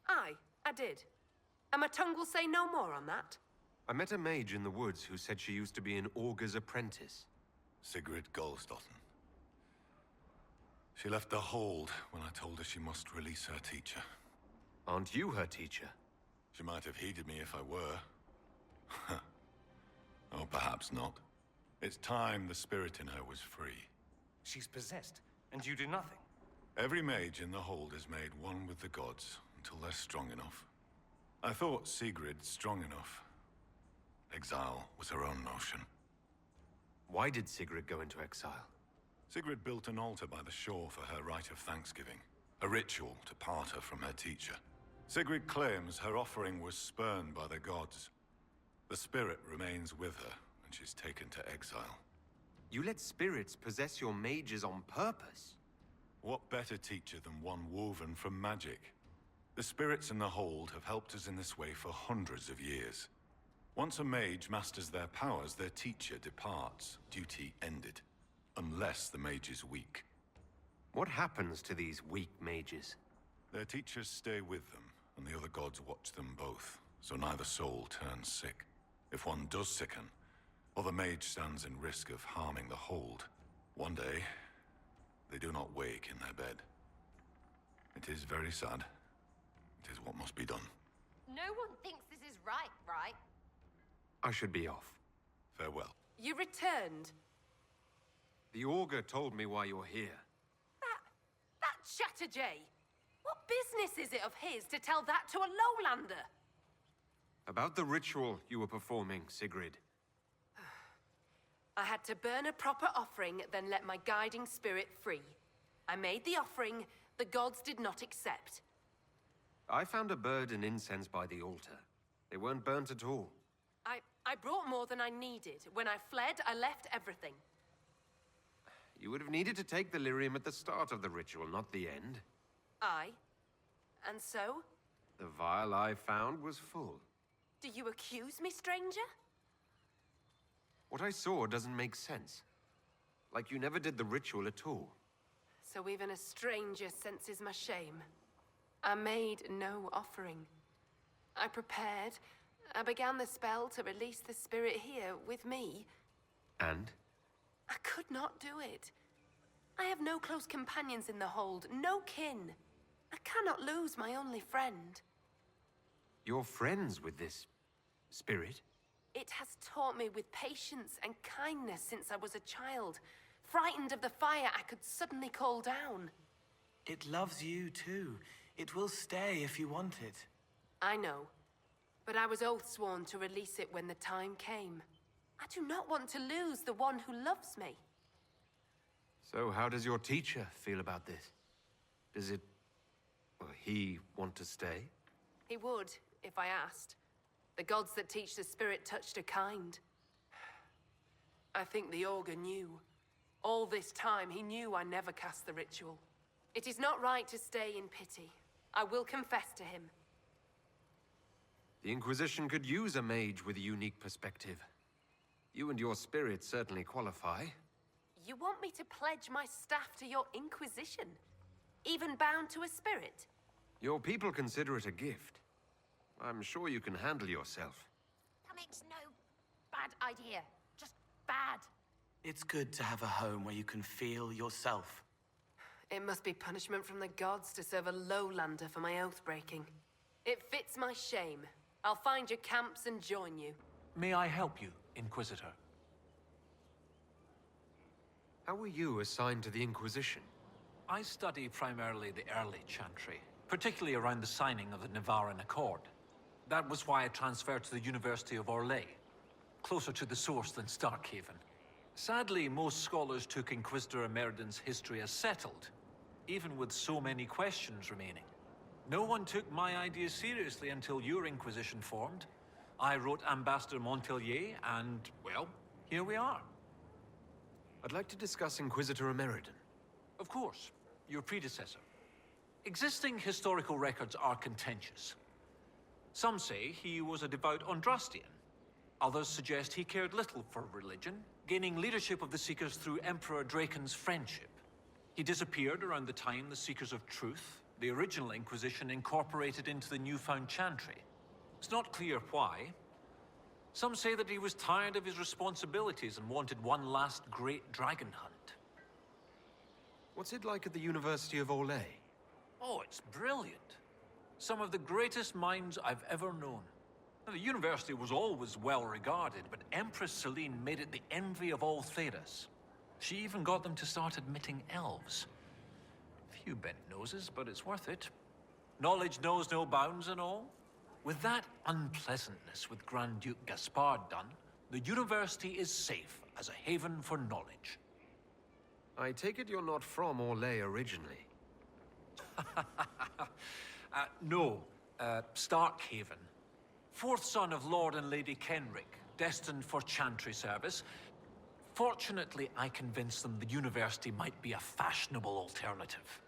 Aye, I did. And my tongue will say no more on that. I met a mage in the woods who said she used to be an Augur's apprentice. Sigrid Gulsdotten. She left the hold when I told her she must release her teacher. Aren't you her teacher? She might have heeded me if I were. Oh, perhaps not. It's time the spirit in her was free. She's possessed, and you do nothing. Every mage in the hold is made one with the gods until they're strong enough. I thought Sigrid strong enough. Exile was her own notion. Why did Sigrid go into exile? Sigrid built an altar by the shore for her rite of thanksgiving, a ritual to part her from her teacher. Sigrid claims her offering was spurned by the gods. The spirit remains with her when she's taken to exile. You let spirits possess your mages on purpose? What better teacher than one woven from magic? The spirits in the hold have helped us in this way for hundreds of years. Once a mage masters their powers, their teacher departs, duty ended. Unless the mage is weak. What happens to these weak mages? Their teachers stay with them, and the other gods watch them both, so neither soul turns sick. If one does sicken, or the mage stands in risk of harming the hold, one day, they do not wake in their bed. It is very sad. It is what must be done. No one thinks this is right? I should be off. Farewell. You returned. The Augur told me why you're here. That Chatterjay! What business is it of his to tell that to a lowlander? About the ritual you were performing, Sigrid. I had to burn a proper offering, then let my guiding spirit free. I made the offering, the gods did not accept. I found a bird and incense by the altar. They weren't burnt at all. I brought more than I needed. When I fled, I left everything. You would have needed to take the lyrium at the start of the ritual, not the end. Aye. And so? The vial I found was full. Do you accuse me, stranger? What I saw doesn't make sense. Like you never did the ritual at all. So even a stranger senses my shame. I made no offering. I prepared. I began the spell to release the spirit here with me. And? I could not do it. I have no close companions in the hold, no kin. I cannot lose my only friend. You're friends with this spirit? It has taught me with patience and kindness since I was a child. Frightened of the fire I could suddenly call down. It loves you too. It will stay if you want it. I know. But I was oath-sworn to release it when the time came. I do not want to lose the one who loves me. So how does your teacher feel about this? Does it... well, he want to stay? He would, if I asked. The gods that teach the spirit touched are kind. I think the Augur knew. All this time, he knew I never cast the ritual. It is not right to stay in pity. I will confess to him. The Inquisition could use a mage with a unique perspective. You and your spirit certainly qualify. You want me to pledge my staff to your Inquisition? Even bound to a spirit? Your people consider it a gift. I'm sure you can handle yourself. That makes no bad idea. Just bad. It's good to have a home where you can feel yourself. It must be punishment from the gods to serve a lowlander for my oath-breaking. It fits my shame. I'll find your camps and join you. May I help you, Inquisitor? How were you assigned to the Inquisition? I study primarily the early Chantry, particularly around the signing of the Navaran Accord. That was why I transferred to the University of Orlais, closer to the source than Starkhaven. Sadly, most scholars took Inquisitor Ammeridan's history as settled, even with so many questions remaining. No one took my ideas seriously until your Inquisition formed. I wrote Ambassador Montpellier, and, well, here we are. I'd like to discuss Inquisitor Ammeridan. Of course, your predecessor. Existing historical records are contentious. Some say he was a devout Andrastian. Others suggest he cared little for religion, gaining leadership of the Seekers through Emperor Draken's friendship. He disappeared around the time the Seekers of Truth, the original Inquisition, incorporated into the newfound Chantry. It's not clear why. Some say that he was tired of his responsibilities and wanted one last great dragon hunt. What's it like at the University of Orlais? Oh, it's brilliant. Some of the greatest minds I've ever known. Now, the university was always well regarded, but Empress Celine made it the envy of all Thedas. She even got them to start admitting elves. Few bent noses, but it's worth it. Knowledge knows no bounds and all. With that unpleasantness with Grand Duke Gaspard done, the university is safe as a haven for knowledge. I take it you're not from Orlais originally. No, Starkhaven. Fourth son of Lord and Lady Kenrick, destined for Chantry service. Fortunately, I convinced them the university might be a fashionable alternative.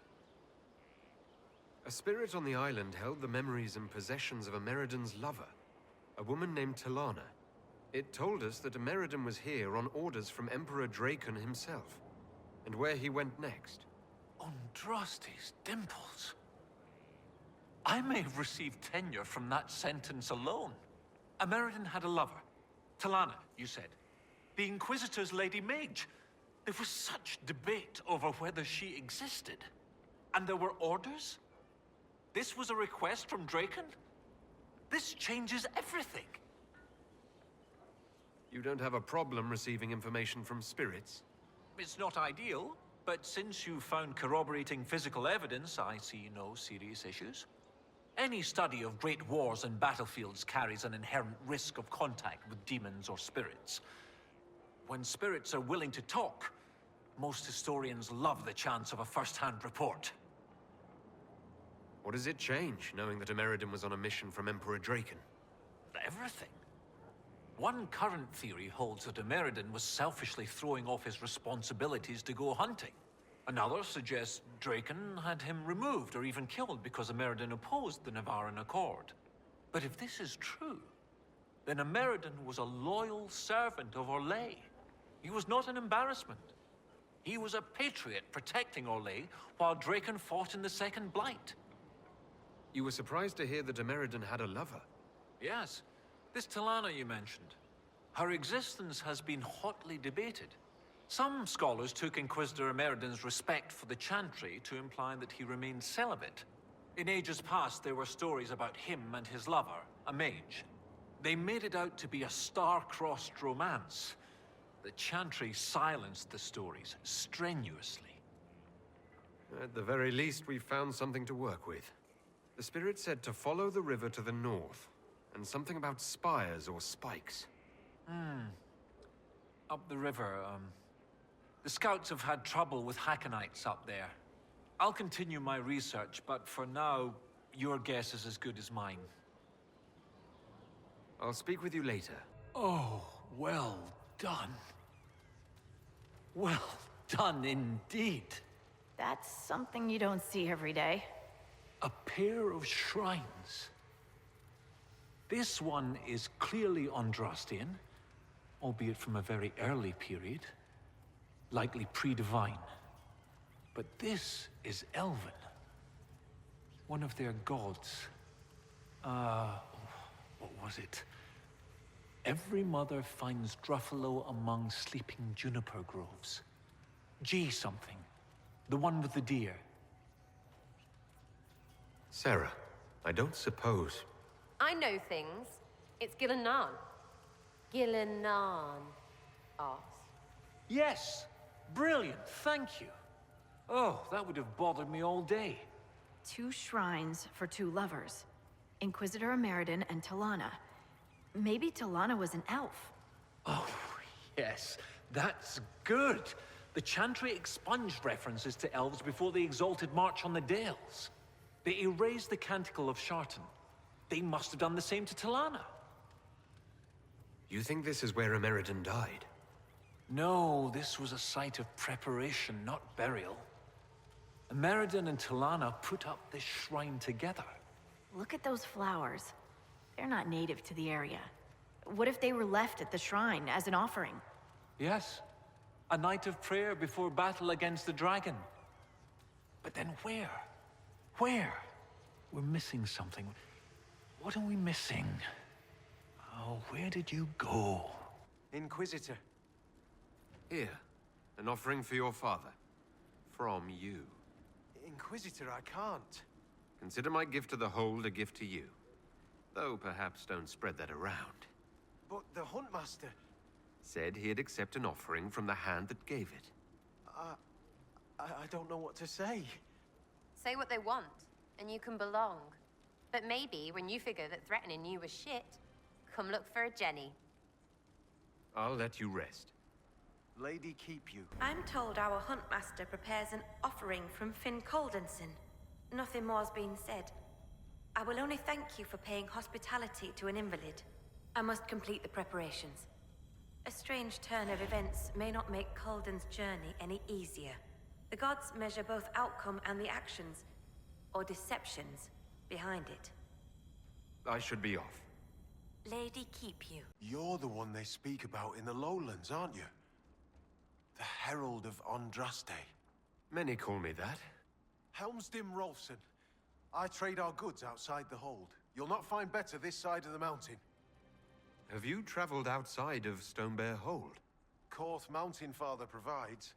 A spirit on the island held the memories and possessions of Ammeridan's lover, a woman named Talana. It told us that Ammeridan was here on orders from Emperor Drakon himself, and where he went next. Andraste's dimples. I may have received tenure from that sentence alone. Ammeridan had a lover. Talana, you said. The Inquisitor's Lady Mage. There was such debate over whether she existed. And there were orders? This was a request from Drakon? This changes everything. You don't have a problem receiving information from spirits? It's not ideal, but since you found corroborating physical evidence, I see no serious issues. Any study of great wars and battlefields carries an inherent risk of contact with demons or spirits. When spirits are willing to talk, most historians love the chance of a first-hand report. What does it change, knowing that Ammeridan was on a mission from Emperor Drakon? Everything. One current theory holds that Ammeridan was selfishly throwing off his responsibilities to go hunting. Another suggests Drakon had him removed or even killed because Ammeridan opposed the Navaran Accord. But if this is true, then Ammeridan was a loyal servant of Orlais. He was not an embarrassment. He was a patriot protecting Orlais while Drakon fought in the Second Blight. You were surprised to hear that Ammeridan had a lover? Yes. This Talana you mentioned. Her existence has been hotly debated. Some scholars took Inquisitor Ammeridan's respect for the Chantry to imply that he remained celibate. In ages past, there were stories about him and his lover, a mage. They made it out to be a star-crossed romance. The Chantry silenced the stories strenuously. At the very least, we've found something to work with. The spirit said to follow the river to the north, and something about spires or spikes. Up the river, the scouts have had trouble with Hakkonites up there. I'll continue my research, but for now, your guess is as good as mine. I'll speak with you later. Oh, well done. Well done indeed. That's something you don't see every day. A pair of shrines. This one is clearly Andrastian, albeit from a very early period, likely pre-divine. But this is Elven, one of their gods. What was it? Every mother finds Druffalo among sleeping juniper groves. G something, the one with the deer. Sarah, I don't suppose... I know things. It's Gillenan. Gillenan. Ars. Yes! Brilliant, thank you. Oh, that would have bothered me all day. 2 shrines for 2 lovers. Inquisitor Ammeridan and Talana. Maybe Talana was an elf. Oh, yes. That's good. The Chantry expunged references to elves before the Exalted March on the Dales. They erased the Canticle of Shartan. They must have done the same to Talana. You think this is where Ammeridan died? No, this was a site of preparation, not burial. Ammeridan and Talana put up this shrine together. Look at those flowers. They're not native to the area. What if they were left at the shrine as an offering? Yes. A night of prayer before battle against the dragon. But then where? Where? We're missing something. What are we missing? Oh, where did you go? Inquisitor. Here, an offering for your father. From you. Inquisitor, I can't. Consider my gift to the Hold a gift to you. Though perhaps don't spread that around. But the Huntmaster... Said he'd accept an offering from the hand that gave it. I don't know what to say. Say what they want, and you can belong. But maybe when you figure that threatening you was shit, come look for a Jenny. I'll let you rest. Lady keep you. I'm told our Huntmaster prepares an offering from Finn Coldenson. Nothing more's been said. I will only thank you for paying hospitality to an invalid. I must complete the preparations. A strange turn of events may not make Colden's journey any easier. The gods measure both outcome and the actions, or deceptions, behind it. I should be off. Lady keep you. You're the one they speak about in the lowlands, aren't you? The Herald of Andraste. Many call me that. Helmsdim Rolfson. I trade our goods outside the hold. You'll not find better this side of the mountain. Have you traveled outside of Stonebear Hold? Korth Mountain Father provides.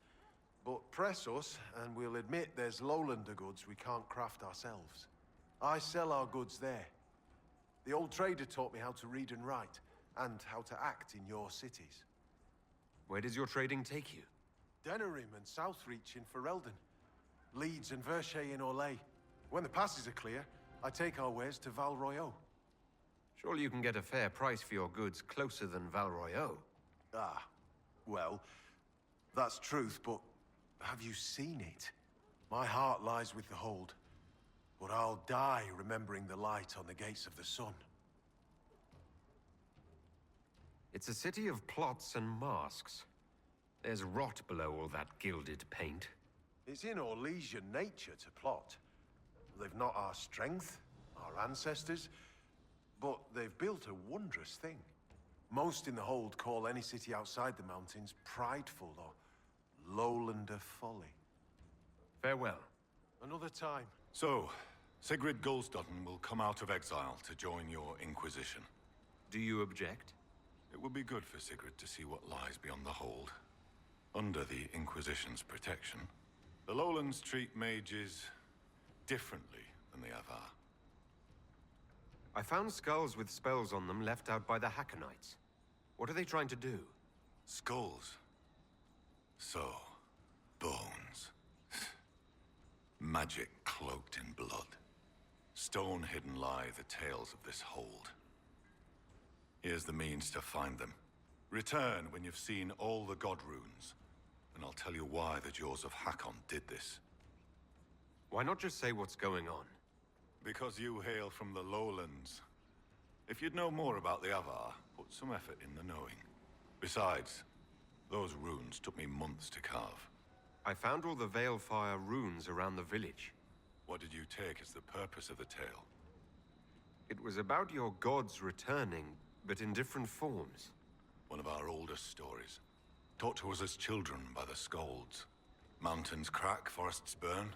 But press us, and we'll admit there's lowlander goods we can't craft ourselves. I sell our goods there. The old trader taught me how to read and write, and how to act in your cities. Where does your trading take you? Denerim and Southreach in Ferelden. Leeds and Verchet in Orlais. When the passes are clear, I take our wares to Val Royeaux. Surely you can get a fair price for your goods closer than Val Royeaux. Ah, well, that's truth, but have you seen it? My heart lies with the Hold, but I'll die remembering the light on the gates of the sun. It's a city of plots and masks. There's rot below all that gilded paint. It's in Orlesian nature to plot. They've not our strength, our ancestors, but they've built a wondrous thing. Most in the Hold call any city outside the mountains prideful or lowlander folly. Farewell. Another time. So, Sigrid Gulsdottin will come out of exile to join your Inquisition. Do you object? It would be good for Sigrid to see what lies beyond the Hold. Under the Inquisition's protection, the Lowlands treat mages differently than the Avar. I found skulls with spells on them left out by the Hakkonites. What are they trying to do? Skulls. So, bones. Magic cloaked in blood. Stone hidden lie the tales of this Hold. Here's the means to find them. Return when you've seen all the god runes, and I'll tell you why the Jaws of Hakkon did this. Why not just say what's going on? Because you hail from the lowlands. If you'd know more about the Avar, put some effort in the knowing. Besides, those runes took me months to carve. I found all the Veilfire runes around the village. What did you take as the purpose of the tale? It was about your gods returning, but in different forms. One of our oldest stories. Taught to us as children by the Skalds. Mountains crack, forests burn.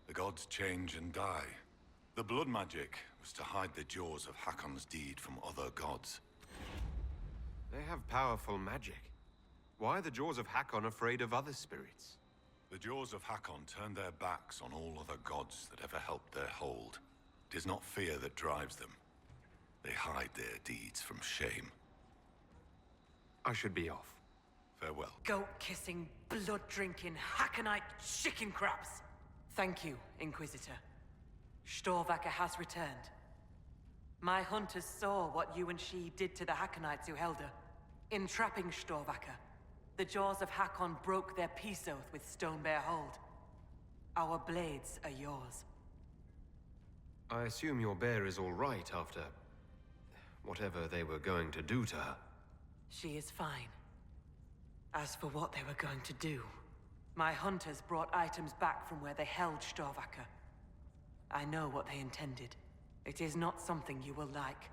The gods change and die. The blood magic was to hide the jaws of Hakkon's deed from other gods. They have powerful magic. Why are the Jaws of Hakkon afraid of other spirits? The Jaws of Hakkon turned their backs on all other gods that ever helped their Hold. It is not fear that drives them. They hide their deeds from shame. I should be off. Farewell. Goat-kissing, blood-drinking, Hakkonite chicken crabs! Thank you, Inquisitor. Storvacker has returned. My hunters saw what you and she did to the Hakkonites who held her. In trapping Storvacker, the Jaws of Hakkon broke their peace oath with Stonebear Hold. Our blades are yours. I assume your bear is all right after... whatever they were going to do to her. She is fine. As for what they were going to do, my hunters brought items back from where they held Storvacker. I know what they intended. It is not something you will like.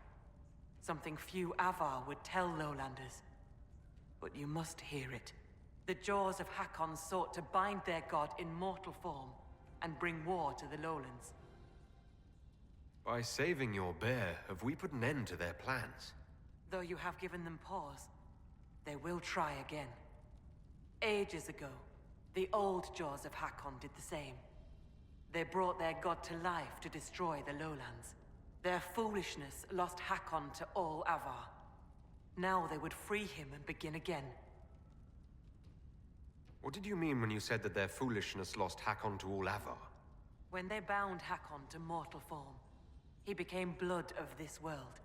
Something few Avar would tell lowlanders. But you must hear it. The jaws of Hakkon sought to bind their god in mortal form and bring war to the lowlands. By saving your bear, have we put an end to their plans? Though you have given them pause, they will try again. Ages ago, the old jaws of Hakkon did the same. They brought their god to life to destroy the lowlands. Their foolishness lost Hakkon to all Avar. Now they would free him and begin again. What did you mean when you said that their foolishness lost Hakkon to all Avar? When they bound Hakkon to mortal form, he became blood of this world.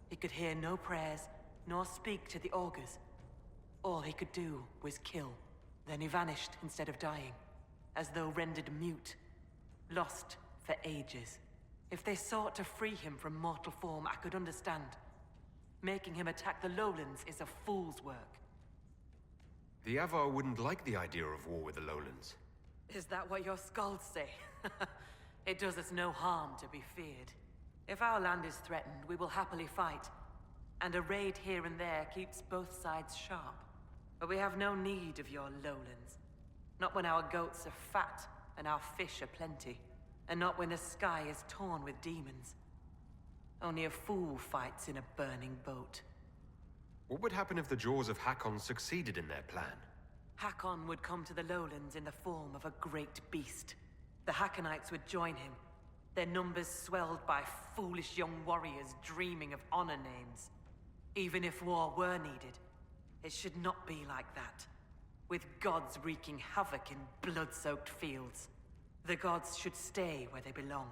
He could hear no prayers, nor speak to the augurs. All he could do was kill. Then he vanished instead of dying, as though rendered mute, lost for ages. If they sought to free him from mortal form, I could understand. Making him attack the lowlands is a fool's work. The Avar wouldn't like the idea of war with the lowlands. Is that what your skalds say? It does us no harm to be feared. If our land is threatened, we will happily fight. And a raid here and there keeps both sides sharp. But we have no need of your lowlands. Not when our goats are fat and our fish are plenty. And not when the sky is torn with demons. Only a fool fights in a burning boat. What would happen if the jaws of Hakkon succeeded in their plan? Hakkon would come to the lowlands in the form of a great beast. The Hakkonites would join him, their numbers swelled by foolish young warriors dreaming of honor names. Even if war were needed, it should not be like that. With gods wreaking havoc in blood-soaked fields. The gods should stay where they belong.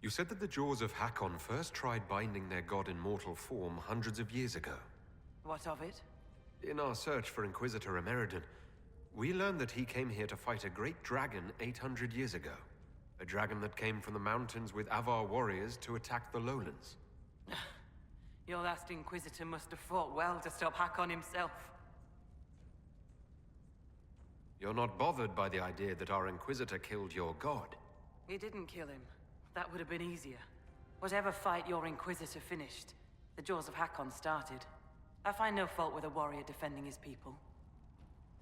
You said that the jaws of Hakkon first tried binding their god in mortal form hundreds of years ago. What of it? In our search for Inquisitor Ammeridan, we learned that he came here to fight a great dragon 800 years ago. A dragon that came from the mountains with Avar warriors to attack the lowlands. Your last Inquisitor must have fought well to stop Hakkon himself. You're not bothered by the idea that our Inquisitor killed your god? He didn't kill him. That would have been easier. Whatever fight your Inquisitor finished, the jaws of Hakkon started. I find no fault with a warrior defending his people.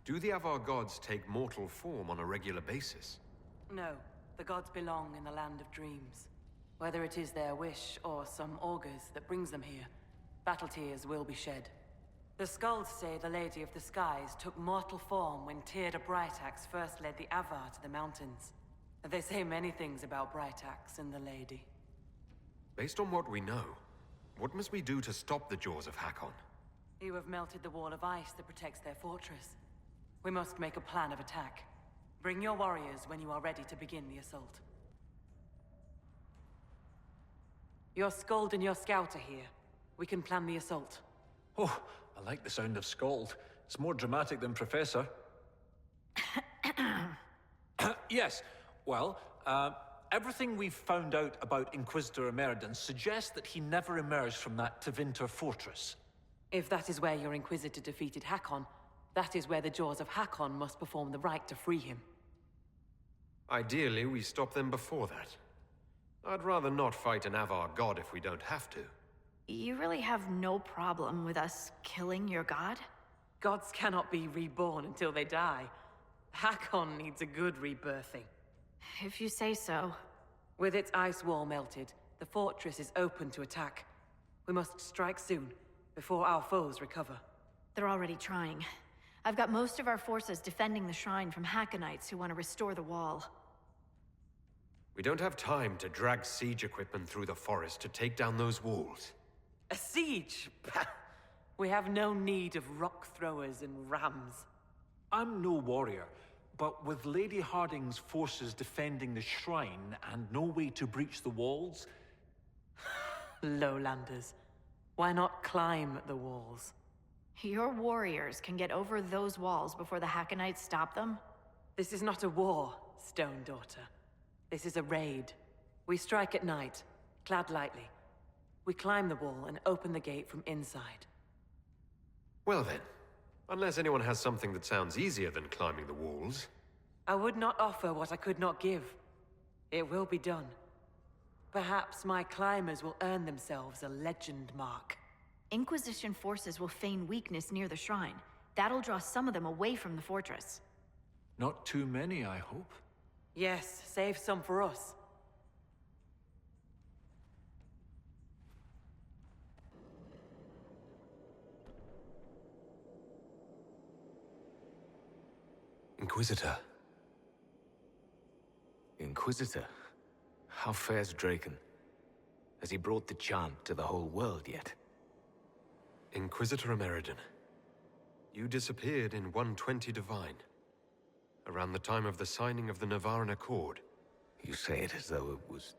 Do the Avar gods take mortal form on a regular basis? No. The gods belong in the land of dreams. Whether it is their wish or some augurs that brings them here, battle tears will be shed. The skalds say the Lady of the Skies took mortal form when Tyrda Brightaxe first led the Avar to the mountains. They say many things about Brightaxe and the Lady. Based on what we know, what must we do to stop the jaws of Hakkon? You have melted the wall of ice that protects their fortress. We must make a plan of attack. Bring your warriors when you are ready to begin the assault. Your Skald and your Scout are here. We can plan the assault. Oh, I like the sound of Skald. It's more dramatic than Professor. Yes, well, everything we've found out about Inquisitor Ammeridan suggests that he never emerged from that Tevinter fortress. If that is where your Inquisitor defeated Hakkon, that is where the jaws of Hakkon must perform the rite to free him. Ideally, we stop them before that. I'd rather not fight an Avar god if we don't have to. You really have no problem with us killing your god? Gods cannot be reborn until they die. Hakkon needs a good rebirthing. If you say so. With its ice wall melted, the fortress is open to attack. We must strike soon, before our foes recover. They're already trying. I've got most of our forces defending the shrine from Hakkonites who want to restore the wall. We don't have time to drag siege equipment through the forest to take down those walls. A siege? We have no need of rock throwers and rams. I'm no warrior, but with Lady Harding's forces defending the shrine and no way to breach the walls... Lowlanders. Why not climb the walls? Your warriors can get over those walls before the Hakkonites stop them? This is not a war, Stone Daughter. This is a raid. We strike at night, clad lightly. We climb the wall and open the gate from inside. Well then, unless anyone has something that sounds easier than climbing the walls. I would not offer what I could not give. It will be done. Perhaps my climbers will earn themselves a legend mark. Inquisition forces will feign weakness near the shrine. That'll draw some of them away from the fortress. Not too many, I hope. Yes, save some for us. Inquisitor. Inquisitor? How fares Draken? Has he brought the chant to the whole world yet? Inquisitor Ammeridan. You disappeared in 120 Divine. Around the time of the signing of the Navaran Accord. You say it as though it was...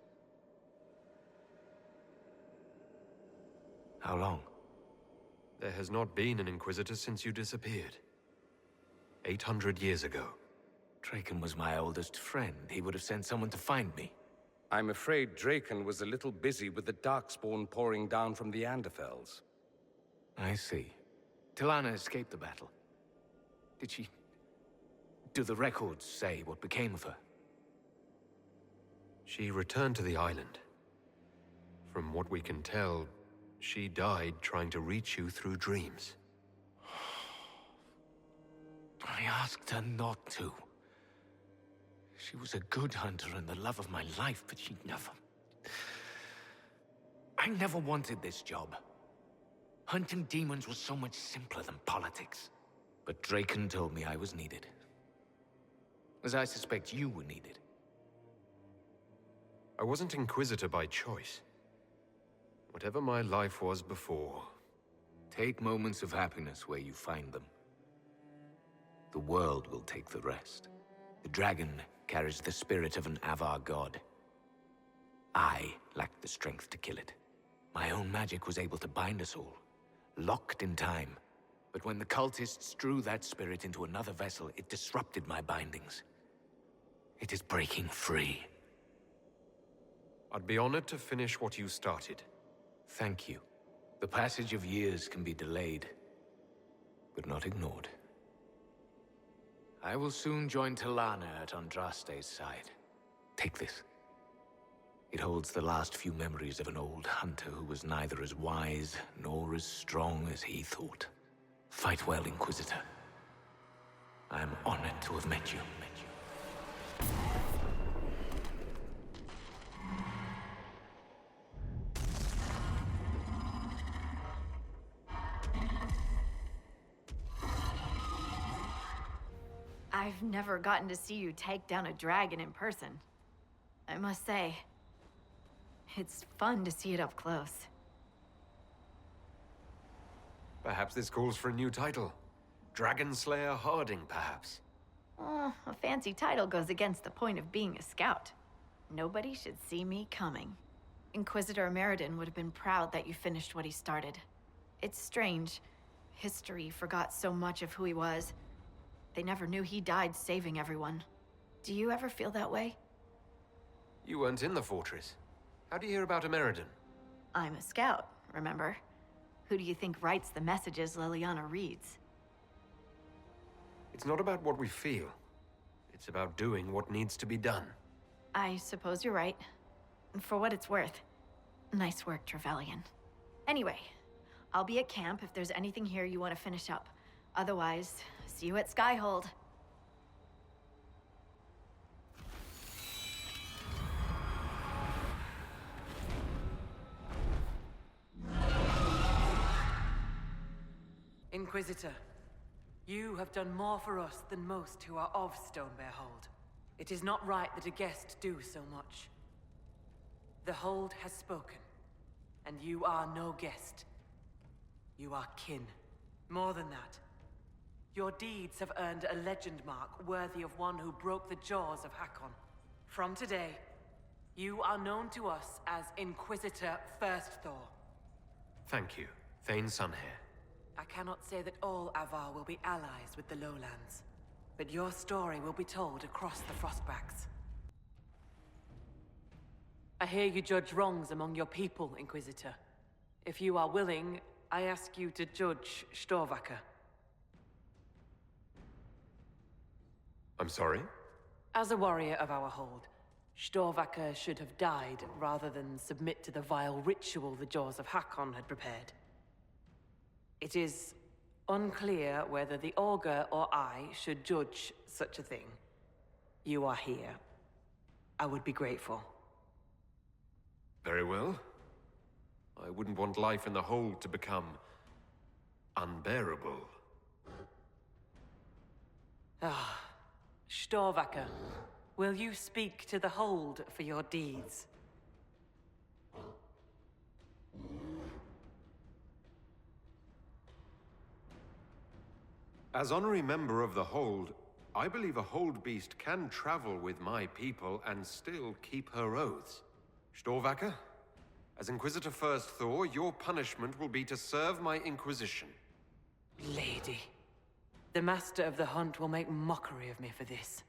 How long? There has not been an Inquisitor since you disappeared. 800 years ago. Draken was my oldest friend. He would have sent someone to find me. I'm afraid Draken was a little busy with the Darkspawn pouring down from the Anderfels. I see. Tilana escaped the battle. Did she... Do the records say what became of her? She returned to the island. From what we can tell, she died trying to reach you through dreams. I asked her not to. She was a good hunter and the love of my life, but she never... I never wanted this job. Hunting demons was so much simpler than politics. But Draken told me I was needed. As I suspect you were needed. I wasn't Inquisitor by choice. Whatever my life was before... Take moments of happiness where you find them. The world will take the rest. The dragon carries the spirit of an Avar god. I lacked the strength to kill it. My own magic was able to bind us all, locked in time. But when the cultists drew that spirit into another vessel, it disrupted my bindings. It is breaking free. I'd be honored to finish what you started. Thank you. The passage of years can be delayed, but not ignored. I will soon join Tilana at Andraste's side. Take this. It holds the last few memories of an old hunter who was neither as wise nor as strong as he thought. Fight well, Inquisitor. I am honored to have met you. I've never gotten to see you take down a dragon in person. I must say, it's fun to see it up close. Perhaps this calls for a new title. Dragon Slayer Harding, perhaps. A fancy title goes against the point of being a scout. Nobody should see me coming. Inquisitor Ammeridan would have been proud that you finished what he started. It's strange. History forgot so much of who he was. They never knew he died saving everyone. Do you ever feel that way? You weren't in the fortress. How do you hear about Ammeridan? I'm a scout, remember? Who do you think writes the messages Liliana reads? It's not about what we feel. It's about doing what needs to be done. I suppose you're right. For what it's worth. Nice work, Trevelyan. Anyway, I'll be at camp if there's anything here you want to finish up. Otherwise, see you at Skyhold. Inquisitor, you have done more for us than most who are of Stonebear Hold. It is not right that a guest do so much. The Hold has spoken, and you are no guest. You are kin. More than that, your deeds have earned a legend mark worthy of one who broke the jaws of Hakkon. From today, you are known to us as Inquisitor First Thor. Thank you, Thane Sunhair. I cannot say that all Avar will be allies with the Lowlands, but your story will be told across the Frostbacks. I hear you judge wrongs among your people, Inquisitor. If you are willing, I ask you to judge Storvaker. I'm sorry? As a warrior of our hold, Storvaker should have died rather than submit to the vile ritual the jaws of Hakkon had prepared. It is unclear whether the Augur or I should judge such a thing. You are here. I would be grateful. Very well. I wouldn't want life in the hold to become unbearable. Ah, Storvaker, will you speak to the hold for your deeds? As honorary member of the Hold, I believe a Hold Beast can travel with my people and still keep her oaths. Storvaker, as Inquisitor First Thor, your punishment will be to serve my Inquisition. Lady, the Master of the Hunt will make mockery of me for this.